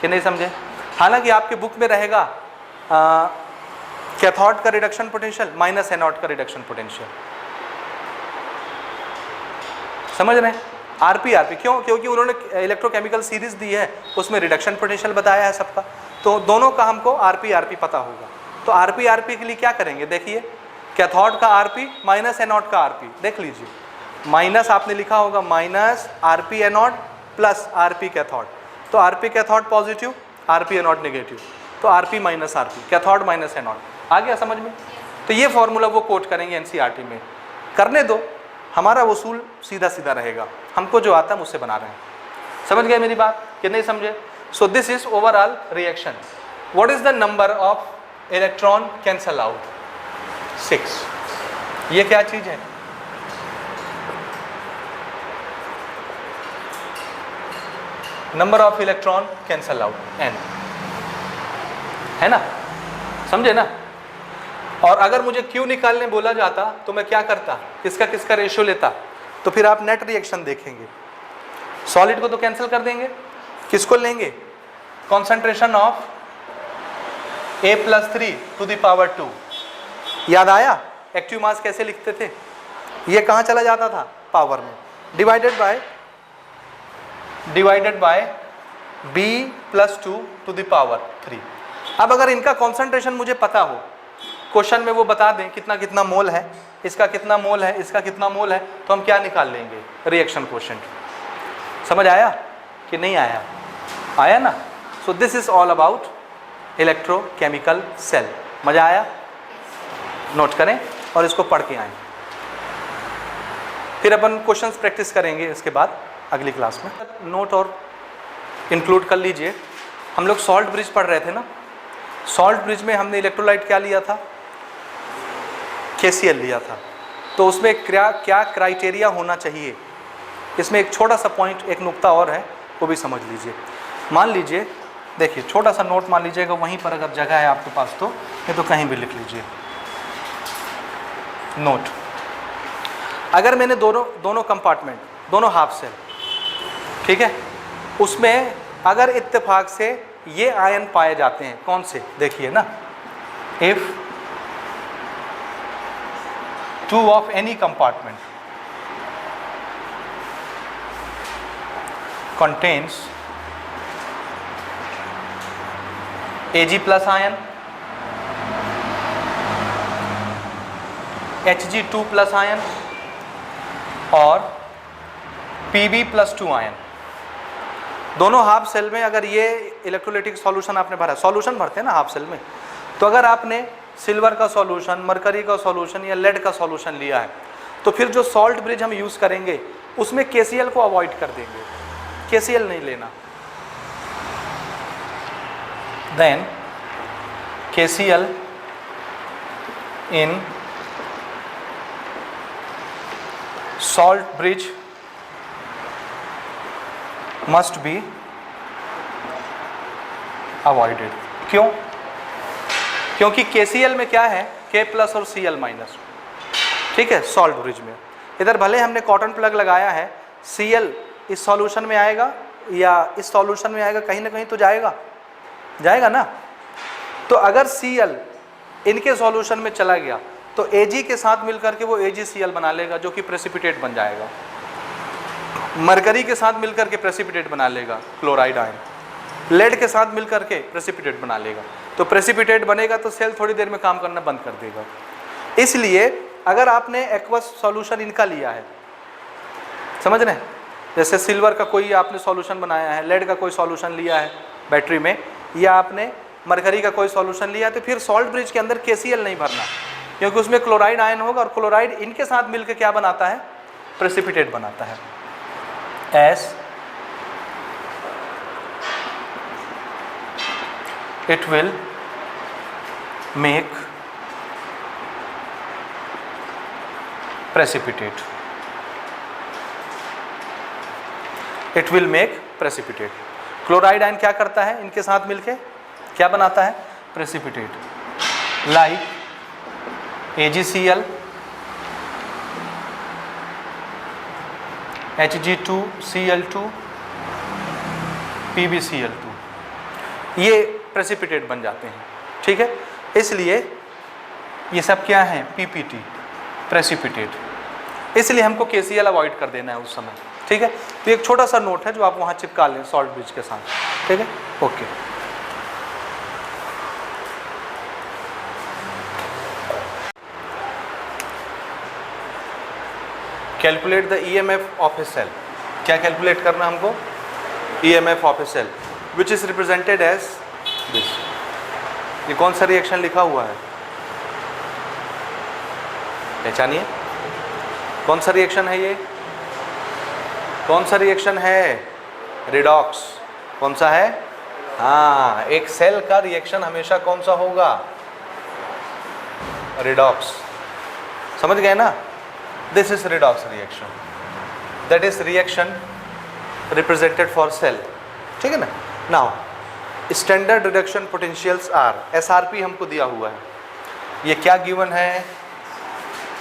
कि नहीं समझे? हालांकि आपके बुक में रहेगा कैथोड का रिडक्शन पोटेंशियल माइनस एनोड का रिडक्शन पोटेंशियल। समझ रहे हैं? आरपी आरपी क्यों? क्योंकि उन्होंने इलेक्ट्रोकेमिकल सीरीज दी है, उसमें रिडक्शन पोटेंशियल बताया है सबका, तो दोनों का हमको आरपी आरपी पता होगा। तो आरपी आरपी के लिए क्या करेंगे, देखिए कैथोड का आरपी माइनस एनोड का आरपी, देख लीजिए माइनस आपने लिखा होगा minus RP anode plus RP cathode, तो RP cathode positive, RP anode negative, तो RP minus RP, cathode minus anode. आ गया समझ में? तो ये फॉर्मूला वो कोट करेंगे एनसीईआरटी में, करने दो, हमारा वसूल सीधा सीधा रहेगा, हमको जो आता है मुझसे बना रहे हैं। समझ गए मेरी बात कि नहीं समझे? सो this is overall reaction. What is the number of electron cancel out? 6। ये क्या चीज है? Number of electron cancel out, n, है ना? समझे ना? और अगर मुझे Q निकालने बोला जाता तो मैं क्या करता, किसका किसका रेशियो लेता? तो फिर आप नेट रिएक्शन देखेंगे, सॉलिड को तो कैंसिल कर देंगे, किसको लेंगे? कॉन्सेंट्रेशन ऑफ A+3 याद आया? एक्टिव मास कैसे लिखते थे? ये कहाँ चला जाता था? पावर में, डिवाइडेड बाय B+2 अब अगर इनका कॉन्सेंट्रेशन मुझे पता हो, क्वेश्चन में वो बता दें कितना कितना मोल है, इसका कितना मोल है, इसका कितना मोल है, तो हम क्या निकाल लेंगे? Reaction quotient. समझ आया कि नहीं आया? आया ना? So this is all about electrochemical cell. मजा आया? नोट करें और इसको पढ़ के आएं, फिर अपन क्वेश्चंस प्रैक्टिस करेंगे इसके बाद अगली क्लास में। नोट और इंक्लूड कर लीजिए, हम लोग सॉल्ट ब्रिज पढ़ रहे थे ना, सॉल्ट ब्रिज में हमने इलेक्ट्रोलाइट क्या लिया था? KCl लिया था। तो उसमें क्या क्या क्राइटेरिया होना चाहिए? इसमें एक छोटा सा पॉइंट, एक नुक्ता और है, वो भी समझ लीजिए। मान लीजिए, देखिए छोटा सा नोट मान लीजिएगा, वहीं पर अगर जगह है आपके पास तो, ये तो कहीं भी लिख लीजिए नोट। अगर मैंने दोनों कंपार्टमेंट, दोनों हाफ सेल, ठीक है, उसमें अगर इत्तेफाक से ये आयन पाए जाते हैं, कौन से? देखिए ना, if 2 of any compartment contains Ag plus ion, Hg2 plus ion और Pb+2 आयन, दोनों हाफ सेल में अगर ये इलेक्ट्रोलाइटिक सॉल्यूशन आपने भरा, सॉल्यूशन भरते हैं ना हाफ सेल में, तो अगर आपने सिल्वर का सॉल्यूशन, मरकरी का सॉल्यूशन या लेड का सॉल्यूशन लिया है, तो फिर जो सॉल्ट ब्रिज हम यूज़ करेंगे उसमें KCl को अवॉइड कर देंगे, KCl नहीं लेना। Then KCl in salt bridge must be avoided। क्यों? क्योंकि KCl में क्या है? K+ और Cl-, ठीक है, सॉल्ट ब्रिज में। इधर भले हमने कॉटन प्लग लगाया है, Cl इस सॉल्यूशन में आएगा या इस सॉल्यूशन में आएगा, कहीं ना कहीं तो जाएगा ना। तो अगर Cl इनके सॉल्यूशन में चला गया तो Ag के साथ मिलकर के वो AgCl बना लेगा, जो कि प्रेसिपिटेट बन जाएगा। मरकरी के साथ मिलकर के प्रेसिपिटेट बना लेगा, क्लोराइड आयन। लेड के साथ मिलकर के प्रेसिपिटेट बना लेगा। तो प्रेसिपिटेट बनेगा तो सेल थोड़ी देर में काम करना बंद कर देगा। इसलिए अगर आपने एक्वस सॉल्यूशन इनका लिया है, समझ रहे हैं, जैसे सिल्वर का कोई आपने सॉल्यूशन बनाया है, लेड का कोई सॉल्यूशन लिया है बैटरी में, या आपने मरकरी का कोई सॉल्यूशन लिया, तो फिर सॉल्ट ब्रिज के अंदर KCl नहीं भरना, क्योंकि उसमें क्लोराइड आयन होगा और क्लोराइड इनके साथ मिलकर क्या बनाता है? प्रेसिपिटेट बनाता है। S it will make precipitate, it will make precipitate। Chloride ion क्या करता है? इनके साथ मिलके क्या बनाता है? Precipitate, like AgCl, Hg2Cl2, PbCl2, ये प्रेसिपिटेट बन जाते हैं, ठीक है, इसलिए ये सब क्या है, पीपीटी, प्रेसिपिटेट, इसलिए हमको KCl अवॉइड कर देना है उस समय। ठीक है, तो एक छोटा सा नोट है जो आप वहाँ चिपका लें सॉल्ट ब्रिज के साथ। ठीक है, okay. Calculate the EMF of a cell. क्या कैलकुलेट करना हमको, EMF of a cell which is represented as this. ये कौन सा रिएक्शन लिखा हुआ है, पहचानिए कौन सा रिएक्शन है, ये कौन सा रिएक्शन है, रिडॉक्स। कौन सा है, हाँ, एक सेल का रिएक्शन हमेशा कौन सा होगा, रिडॉक्स। समझ गए ना, this is redox reaction, that is reaction represented for cell. ठीक है ना। Now standard reduction potentials are, SRP हमको दिया हुआ है, ये क्या गिवन है,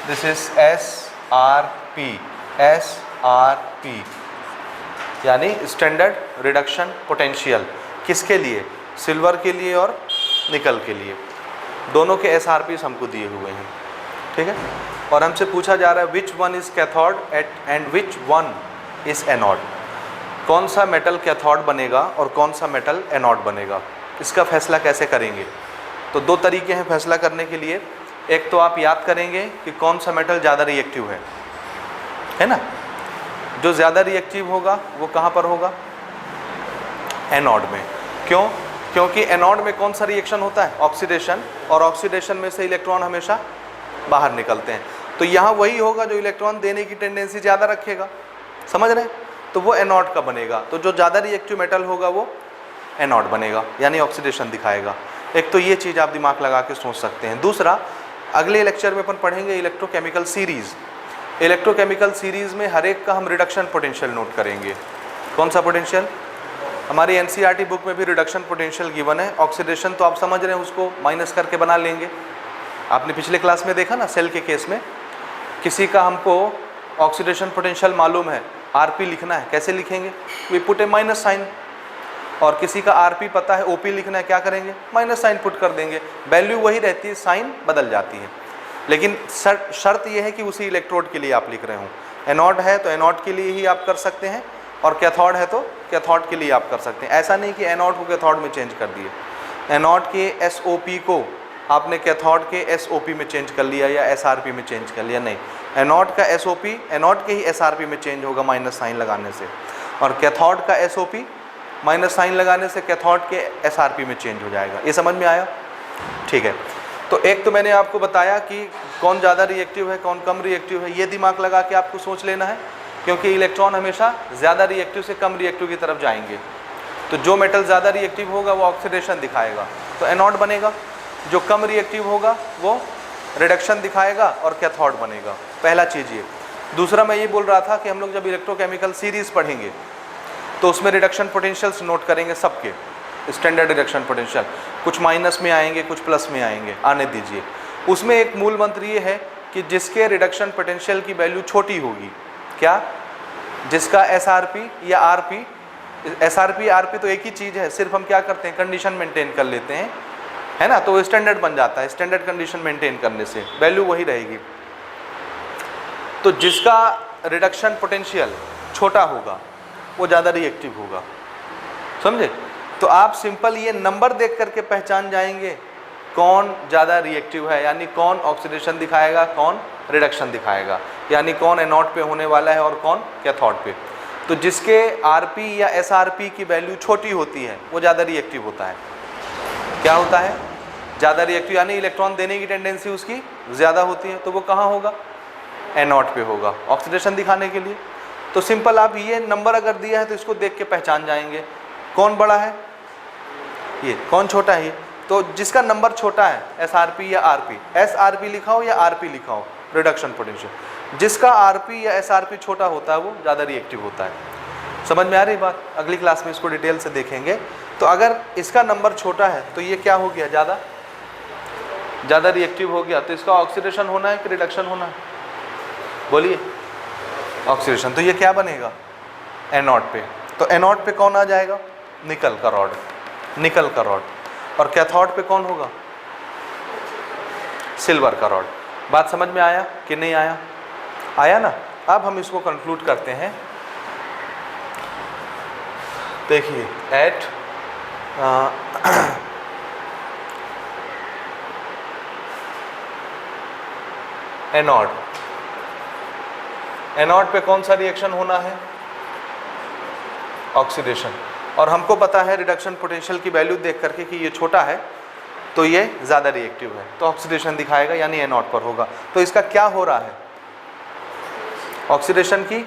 दिस इज SRP, SRP यानी स्टैंडर्ड रिडक्शन पोटेंशियल। किसके लिए, सिल्वर के लिए और निकल के लिए, दोनों के SRPs हमको दिए हुए हैं। ठीक है, और हमसे पूछा जा रहा है which one is cathode and which one is anode. कौन सा मेटल कैथोड बनेगा और कौन सा मेटल एनोड बनेगा, इसका फैसला कैसे करेंगे। तो दो तरीके हैं फैसला करने के लिए। एक तो आप याद करेंगे कि कौन सा मेटल ज़्यादा रिएक्टिव है ना। जो ज़्यादा रिएक्टिव होगा वो कहाँ पर होगा, एनोड में। क्यों, क्योंकि एनोड में कौन सा रिएक्शन होता है, ऑक्सीडेशन, और ऑक्सीडेशन में से इलेक्ट्रॉन हमेशा बाहर निकलते हैं। तो यहाँ वही होगा जो इलेक्ट्रॉन देने की टेंडेंसी ज़्यादा रखेगा, समझ रहे हैं, तो वो एनोड का बनेगा। तो जो ज़्यादा रिएक्टिव मेटल होगा वो एनोड बनेगा, यानी ऑक्सीडेशन दिखाएगा। एक तो ये चीज़ आप दिमाग लगा के सोच सकते हैं। दूसरा, अगले लेक्चर में अपन पढ़ेंगे इलेक्ट्रोकेमिकल सीरीज़। इलेक्ट्रोकेमिकल सीरीज़ में हर एक का हम रिडक्शन पोटेंशियल नोट करेंगे। कौन सा पोटेंशियल, हमारी NCERT बुक में भी रिडक्शन पोटेंशियल गिवन है। ऑक्सीडेशन तो आप समझ रहे हैं, उसको माइनस करके बना लेंगे। आपने पिछले क्लास में देखा ना, सेल के केस में किसी का हमको ऑक्सीडेशन पोटेंशियल मालूम है, RP लिखना है, कैसे लिखेंगे, we put a minus sign. और किसी का RP पता है, OP लिखना है, क्या करेंगे, माइनस साइन पुट कर देंगे। वैल्यू वही रहती है, साइन बदल जाती है, लेकिन शर्त यह है कि उसी इलेक्ट्रोड के लिए आप लिख रहे हो। एनोड है तो एनोड के लिए ही आप कर सकते हैं, और कैथोड है तो कैथोड के लिए आप कर सकते हैं। ऐसा नहीं कि एनोड को कैथोड में चेंज कर दिए, एनोड के SOP को आपने कैथोड के SOP में चेंज कर लिया या SRP में चेंज कर लिया, नहीं। एनोड का SOP एनोड के ही SRP में चेंज होगा माइनस साइन लगाने से, और कैथोड का SOP माइनस साइन लगाने से कैथोड के SRP में चेंज हो जाएगा। ये समझ में आया, ठीक है। तो एक तो मैंने आपको बताया कि कौन ज़्यादा रिएक्टिव है, कौन कम रिएक्टिव है, ये दिमाग लगा के आपको सोच लेना है, क्योंकि इलेक्ट्रॉन हमेशा ज़्यादा रिएक्टिव से कम रिएक्टिव की तरफ जाएंगे। तो जो मेटल ज़्यादा रिएक्टिव होगा वो ऑक्सीडेशन दिखाएगा, तो एनोड बनेगा। जो कम रिएक्टिव होगा वो रिडक्शन दिखाएगा और कैथोड बनेगा। पहला चीज़ ये। दूसरा, मैं ये बोल रहा था कि हम लोग जब इलेक्ट्रोकेमिकल सीरीज़ पढ़ेंगे तो उसमें रिडक्शन पोटेंशियल्स नोट करेंगे सबके, स्टैंडर्ड रिडक्शन पोटेंशियल। कुछ माइनस में आएंगे, कुछ प्लस में आएंगे, आने दीजिए। उसमें एक मूल मंत्र ये है कि जिसके रिडक्शन पोटेंशियल की वैल्यू छोटी होगी, क्या, जिसका SRP या RP, SRP RP तो एक ही चीज़ है, सिर्फ हम क्या करते हैं, कंडीशन मेंटेन कर लेते हैं, है ना। तो वो स्टैंडर्ड बन जाता है, स्टैंडर्ड कंडीशन मेंटेन करने से वैल्यू वही रहेगी। तो जिसका रिडक्शन पोटेंशियल छोटा होगा वो ज़्यादा रिएक्टिव होगा, समझे। तो आप सिंपल ये नंबर देख करके पहचान जाएंगे कौन ज़्यादा रिएक्टिव है, यानी कौन ऑक्सीडेशन दिखाएगा, कौन रिडक्शन दिखाएगा, यानी कौन एनोड पे होने वाला है और कौन कैथोड पे। तो जिसके RP या SRP की वैल्यू छोटी होती है वो ज़्यादा रिएक्टिव होता है। क्या होता है, ज़्यादा रिएक्टिव, यानी इलेक्ट्रॉन देने की टेंडेंसी उसकी ज़्यादा होती है। तो वो कहाँ होगा, एनोड पे होगा, ऑक्सीडेशन दिखाने के लिए। तो सिंपल आप ये नंबर अगर दिया है तो इसको देख के पहचान जाएंगे कौन बड़ा है, ये कौन छोटा है। ये तो जिसका नंबर छोटा है, SRP या RP, SRP लिखाओ या RP लिखाओ, रिडक्शन पोटेंशियल। जिसका RP या SRP छोटा होता है वो ज़्यादा रिएक्टिव होता है। समझ में आ रही बात, अगली क्लास में इसको डिटेल से देखेंगे। तो अगर इसका नंबर छोटा है तो ये क्या हो गया, ज़्यादा रिएक्टिव हो गया। तो इसका ऑक्सीडेशन होना है कि रिडक्शन होना है, बोलिए, ऑक्सीडेशन। तो ये क्या बनेगा, एनोड पे। तो एनोड पे कौन आ जाएगा, निकल का रॉड, निकल का रॉड। और कैथोड पे कौन होगा, सिल्वर का रॉड। बात समझ में आया कि नहीं आया? आया ना। अब हम इसको कंक्लूड करते हैं। देखिए एट एनोड, एनोड पे कौन सा रिएक्शन होना है? ऑक्सीडेशन। और हमको पता है रिडक्शन पोटेंशियल की वैल्यू देख करके कि ये छोटा है तो ये ज़्यादा रिएक्टिव है, तो ऑक्सीडेशन दिखाएगा, यानी एनोड पर होगा। तो इसका क्या हो रहा है? ऑक्सीडेशन की,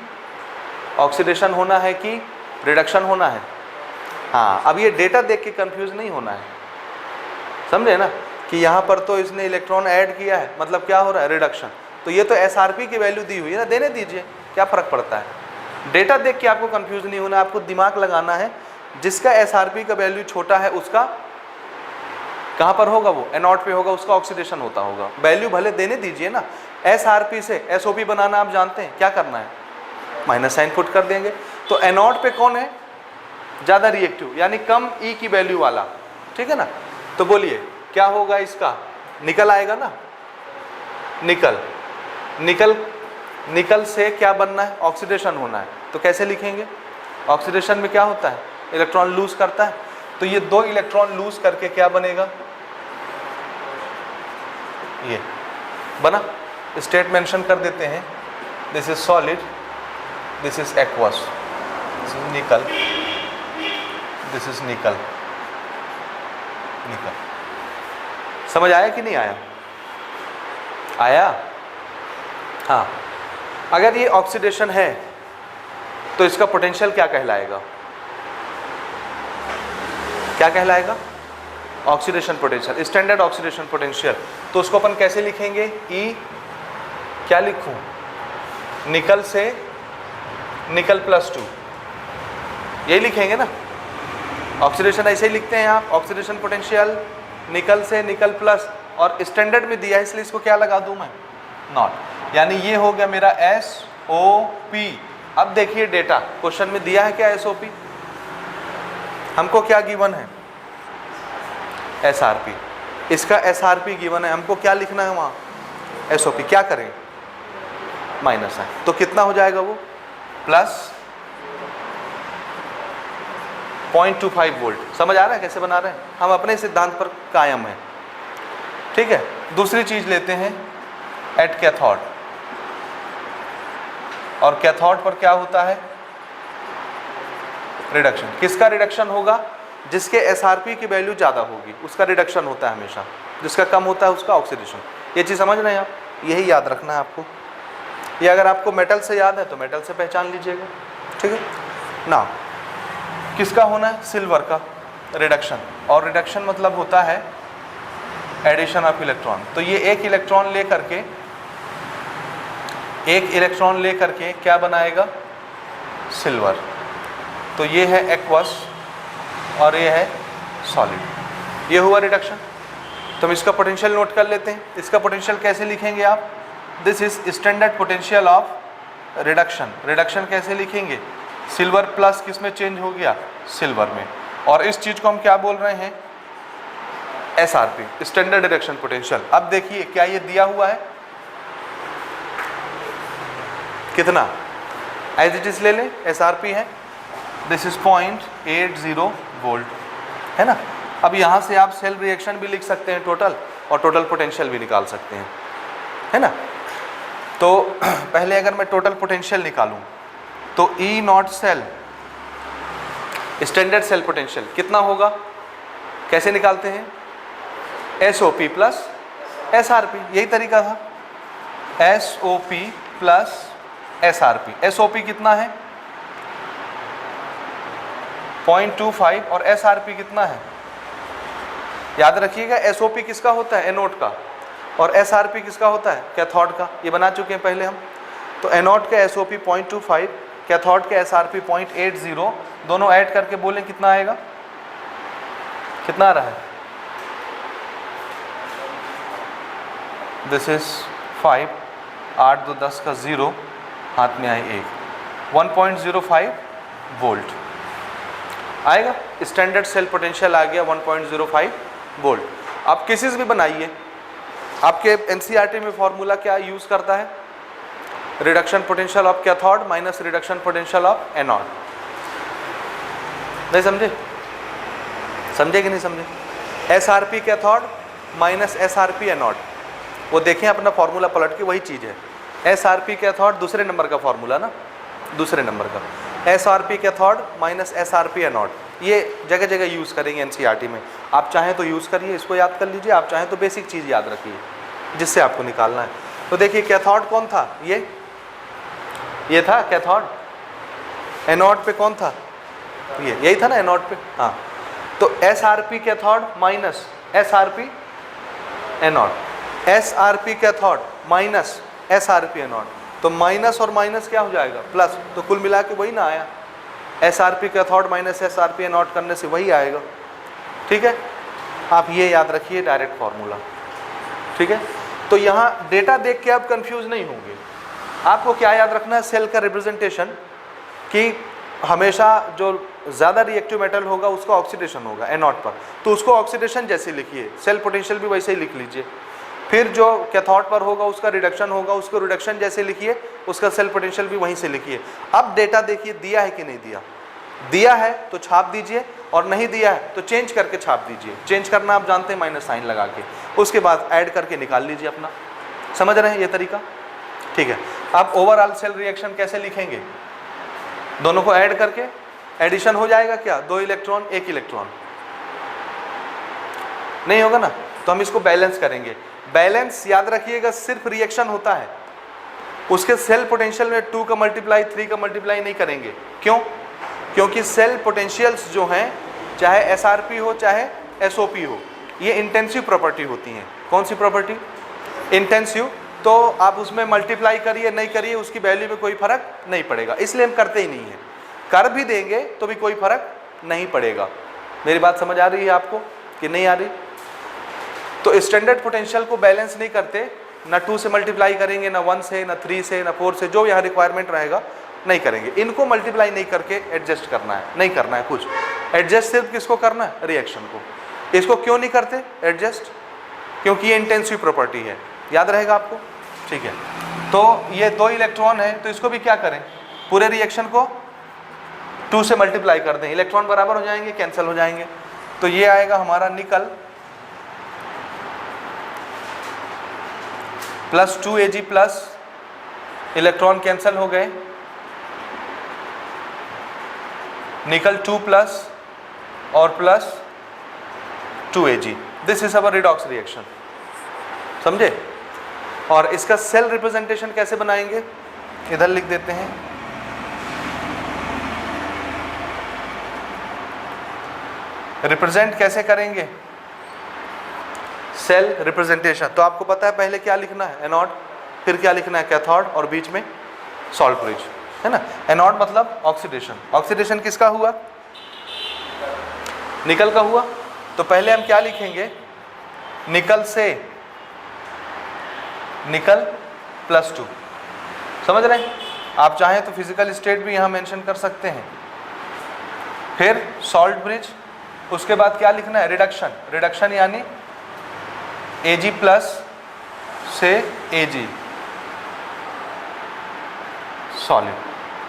ऑक्सीडेशन होना है कि रिडक्शन होना है? हाँ, अब ये डेटा देख के कंफ्यूज नहीं होना है, समझे ना, कि यहाँ पर तो इसने इलेक्ट्रॉन ऐड किया है, मतलब क्या हो रहा है? रिडक्शन। तो ये तो एसआरपी की वैल्यू दी हुई है ना, देने दीजिए, क्या फ़र्क पड़ता है। डेटा देख के आपको कंफ्यूज नहीं होना, आपको दिमाग लगाना है। जिसका एसआरपी का वैल्यू छोटा है उसका कहाँ पर होगा? वो एनोड पे होगा, उसका ऑक्सीडेशन होता होगा। वैल्यू भले देने दीजिए ना। एसआरपी से एसओपी बनाना आप जानते हैं, क्या करना है? माइनस साइन पुट कर देंगे। तो एनोड पे कौन है? ज़्यादा रिएक्टिव, यानी कम ई की वैल्यू वाला, ठीक है ना। तो बोलिए क्या होगा इसका? निकल आएगा ना, निकल। निकल, निकल से क्या बनना है? ऑक्सीडेशन होना है। तो कैसे लिखेंगे? ऑक्सीडेशन में क्या होता है? इलेक्ट्रॉन लूज करता है। तो ये 2 इलेक्ट्रॉन लूज करके क्या बनेगा? ये बना। स्टेट मेंशन कर देते हैं, this is solid, this is aqueous, this is निकल, दिस इज निकल, निकल। समझ आया कि नहीं आया? आया? हाँ। अगर ये ऑक्सीडेशन है तो इसका पोटेंशियल क्या कहलाएगा? क्या कहलाएगा? Oxidation potential, standard oxidation potential. तो उसको अपन कैसे लिखेंगे? ई, क्या लिखूं? निकल से निकल +2, यही लिखेंगे ना। ऑक्सीडेशन ऐसे ही लिखते हैं आप, ऑक्सीडेशन पोटेंशियल निकल से निकल प्लस, और स्टैंडर्ड में दिया है इसलिए इसको क्या लगा दूं मैं? नॉट। यानी ये हो गया मेरा SOP। अब देखिए डेटा, क्वेश्चन में दिया है क्या SOP? हमको क्या गिवन है? SRP। इसका SRP गिवन है, हमको क्या लिखना है वहाँ? SOP। क्या करें? माइनस है, तो कितना हो जाएगा वो? Plus 0.25 volt. समझ आ रहा है कैसे बना रहे हैं? हम अपने सिद्धांत पर कायम हैं, ठीक है। दूसरी चीज लेते हैं एट कैथोड, और कैथोड पर क्या होता है? रिडक्शन। किसका रिडक्शन होगा? जिसके एसआरपी की वैल्यू ज़्यादा होगी उसका रिडक्शन होता है हमेशा, जिसका कम होता है उसका ऑक्सीडेशन। ये चीज़ समझ रहे हैं आप? यही याद रखना है आपको। ये अगर आपको मेटल से याद है तो मेटल से पहचान लीजिएगा, ठीक है ना। किसका होना है? सिल्वर का रिडक्शन। और रिडक्शन मतलब होता है एडिशन ऑफ इलेक्ट्रॉन। तो ये एक इलेक्ट्रॉन ले करके क्या बनाएगा? सिल्वर। तो ये है एक्वस और ये है सॉलिड। ये हुआ रिडक्शन। तो हम इसका पोटेंशियल नोट कर लेते हैं। इसका पोटेंशियल कैसे लिखेंगे आप? This is standard potential of reduction. Reduction कैसे लिखेंगे? सिल्वर प्लस किस में चेंज हो गया? सिल्वर में। और इस चीज को हम क्या बोल रहे हैं? SRP, standard reduction potential. अब देखिए क्या ये दिया हुआ है? कितना? एज इट इज ले लें, SRP है, दिस इज 0.80 वोल्ट, है ना। अब यहाँ से आप सेल रिएक्शन भी लिख सकते हैं टोटल, और टोटल पोटेंशियल भी निकाल सकते हैं, है ना। तो पहले अगर मैं टोटल पोटेंशियल निकालूं तो E0 cell, standard cell potential कितना होगा? कैसे निकालते हैं? SOP प्लस SRP, यही तरीका था। SOP plus SRP। SOP कितना है? 0.25, और SRP कितना है? याद रखिएगा, SOP किसका होता है? एनोड का। और SRP किसका होता है? कैथोड का। ये बना चुके हैं पहले हम। तो एनोड का SOP 0.25, कैथोड के SRP 0.80, दोनों ऐड करके बोलें कितना आएगा? कितना आ रहा है? दिस इज 5, 8 2 10 का 0, हाथ में आए 1, 1.05 वोल्ट आएगा। स्टैंडर्ड सेल पोटेंशियल आ गया 1.05 वोल्ट। आप किसी से भी बनाइए, आपके एनसीईआरटी में फॉर्मूला क्या यूज करता है? Reduction potential of cathode minus reduction potential of anode. नहीं समझे? समझे कि नहीं समझे? SRP cathode minus SRP anode, वो देखें अपना फॉर्मूला पलट के, वही चीज़ है। एसआरपी कैथोड दूसरे नंबर का फॉर्मूला ना, दूसरे नंबर का SRP cathode minus SRP anode, ये जगह जगह यूज़ करेंगे एनसीईआरटी में। आप चाहें तो यूज़ करिए, इसको याद कर लीजिए, आप चाहें तो बेसिक चीज़ याद रखिए जिससे आपको निकालना है। तो देखिए कैथोड कौन था? ये था कैथोड। एनोड पे कौन था? यही था ना एनोड पे। हाँ, तो SRP cathode minus SRP anode, SRP cathode minus SRP anode, तो माइनस और माइनस क्या हो जाएगा? प्लस। तो कुल मिला के वही ना आया, SRP cathode minus SRP anode करने से वही आएगा। ठीक है, आप ये याद रखिए डायरेक्ट फॉर्मूला। ठीक है, तो यहाँ डेटा देख के आप कंफ्यूज नहीं होंगे। आपको क्या याद रखना है? सेल का रिप्रेजेंटेशन, कि हमेशा जो ज़्यादा रिएक्टिव मेटल होगा उसका ऑक्सीडेशन होगा एनोड पर, तो उसको ऑक्सीडेशन जैसे लिखिए, सेल पोटेंशियल भी वैसे ही लिख लीजिए। फिर जो कैथोड पर होगा उसका रिडक्शन होगा, उसको रिडक्शन जैसे लिखिए, उसका सेल पोटेंशियल भी वहीं से लिखिए। अब डेटा देखिए दिया है कि नहीं दिया। दिया है तो छाप दीजिए, और नहीं दिया है तो चेंज करके छाप दीजिए। चेंज करना आप जानते हैं, माइनस साइन लगा के, उसके बाद ऐड करके निकाल लीजिए अपना। समझ रहे हैं ये तरीका? ठीक है, आप ओवरऑल सेल रिएक्शन कैसे लिखेंगे? दोनों को ऐड करके एडिशन हो जाएगा क्या? 2 इलेक्ट्रॉन 1 इलेक्ट्रॉन नहीं होगा ना, तो हम इसको बैलेंस करेंगे। बैलेंस याद रखिएगा सिर्फ रिएक्शन होता है, उसके सेल पोटेंशियल में 2 का मल्टीप्लाई 3 का मल्टीप्लाई नहीं करेंगे। क्यों? क्योंकि सेल पोटेंशियल्स जो हैं, चाहे एसआरपी हो चाहे एसओपी हो, ये इंटेंसिव प्रॉपर्टी होती हैं। कौन सी प्रॉपर्टी? इंटेंसिव। तो आप उसमें मल्टीप्लाई करिए नहीं करिए, उसकी वैल्यू में कोई फर्क नहीं पड़ेगा, इसलिए हम करते ही नहीं हैं। कर भी देंगे तो भी कोई फर्क नहीं पड़ेगा। मेरी बात समझ आ रही है आपको कि नहीं आ रही? तो स्टैंडर्ड पोटेंशियल को बैलेंस नहीं करते, ना 2 से मल्टीप्लाई करेंगे, ना 1 से, ना 3 से, ना 4 से, जो यहाँ रिक्वायरमेंट रहेगा नहीं करेंगे। इनको मल्टीप्लाई नहीं करके एडजस्ट करना है, नहीं करना है कुछ। एडजस्ट सिर्फ किसको करना है? रिएक्शन को। इसको क्यों नहीं करते एडजस्ट? क्योंकि ये इंटेंसिव प्रॉपर्टी है। याद रहेगा आपको? ठीक है, तो ये 2 इलेक्ट्रॉन है, तो इसको भी क्या करें? पूरे रिएक्शन को 2 से मल्टीप्लाई कर दें, इलेक्ट्रॉन बराबर हो जाएंगे, कैंसिल हो जाएंगे। तो ये आएगा हमारा nickel plus 2 Ag plus, electron cancel हो गए, निकल 2 प्लस और plus 2 Ag। This is our redox reaction. समझे? और इसका सेल रिप्रेजेंटेशन कैसे बनाएंगे? इधर लिख देते हैं। रिप्रेजेंट कैसे करेंगे सेल रिप्रेजेंटेशन? तो आपको पता है पहले क्या लिखना है? एनोड, फिर क्या लिखना है? कैथोड, और बीच में सॉल्ट ब्रिज, है ना। एनोड मतलब ऑक्सीडेशन। ऑक्सीडेशन किसका हुआ? निकल का हुआ। तो पहले हम क्या लिखेंगे? निकल से निकल प्लस 2। समझ रहे हैं? आप चाहें तो फिजिकल स्टेट भी यहाँ मेंशन कर सकते हैं। फिर सॉल्ट ब्रिज, उसके बाद क्या लिखना है? रिडक्शन। रिडक्शन यानी Ag प्लस से Ag सॉलिड।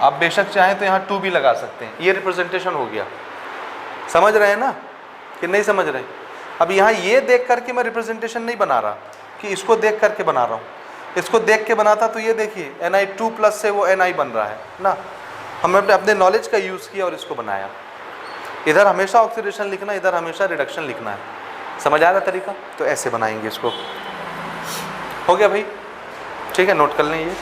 आप बेशक चाहें तो यहाँ 2 भी लगा सकते हैं। ये रिप्रेजेंटेशन हो गया। समझ रहे हैं ना कि नहीं समझ रहे? अब यहाँ ये देख करके मैं रिप्रेजेंटेशन नहीं बना रहा कि इसको देख करके बना रहा हूँ। इसको देख के बनाता तो ये देखिए Ni2 प्लस से वो Ni बन रहा है ना। हमने अपने नॉलेज का यूज़ किया और इसको बनाया। इधर हमेशा ऑक्सीडेशन लिखना, इधर हमेशा रिडक्शन लिखना है। समझ आ रहा तरीका? तो ऐसे बनाएंगे इसको। हो गया भाई? ठीक है, नोट कर लें ये।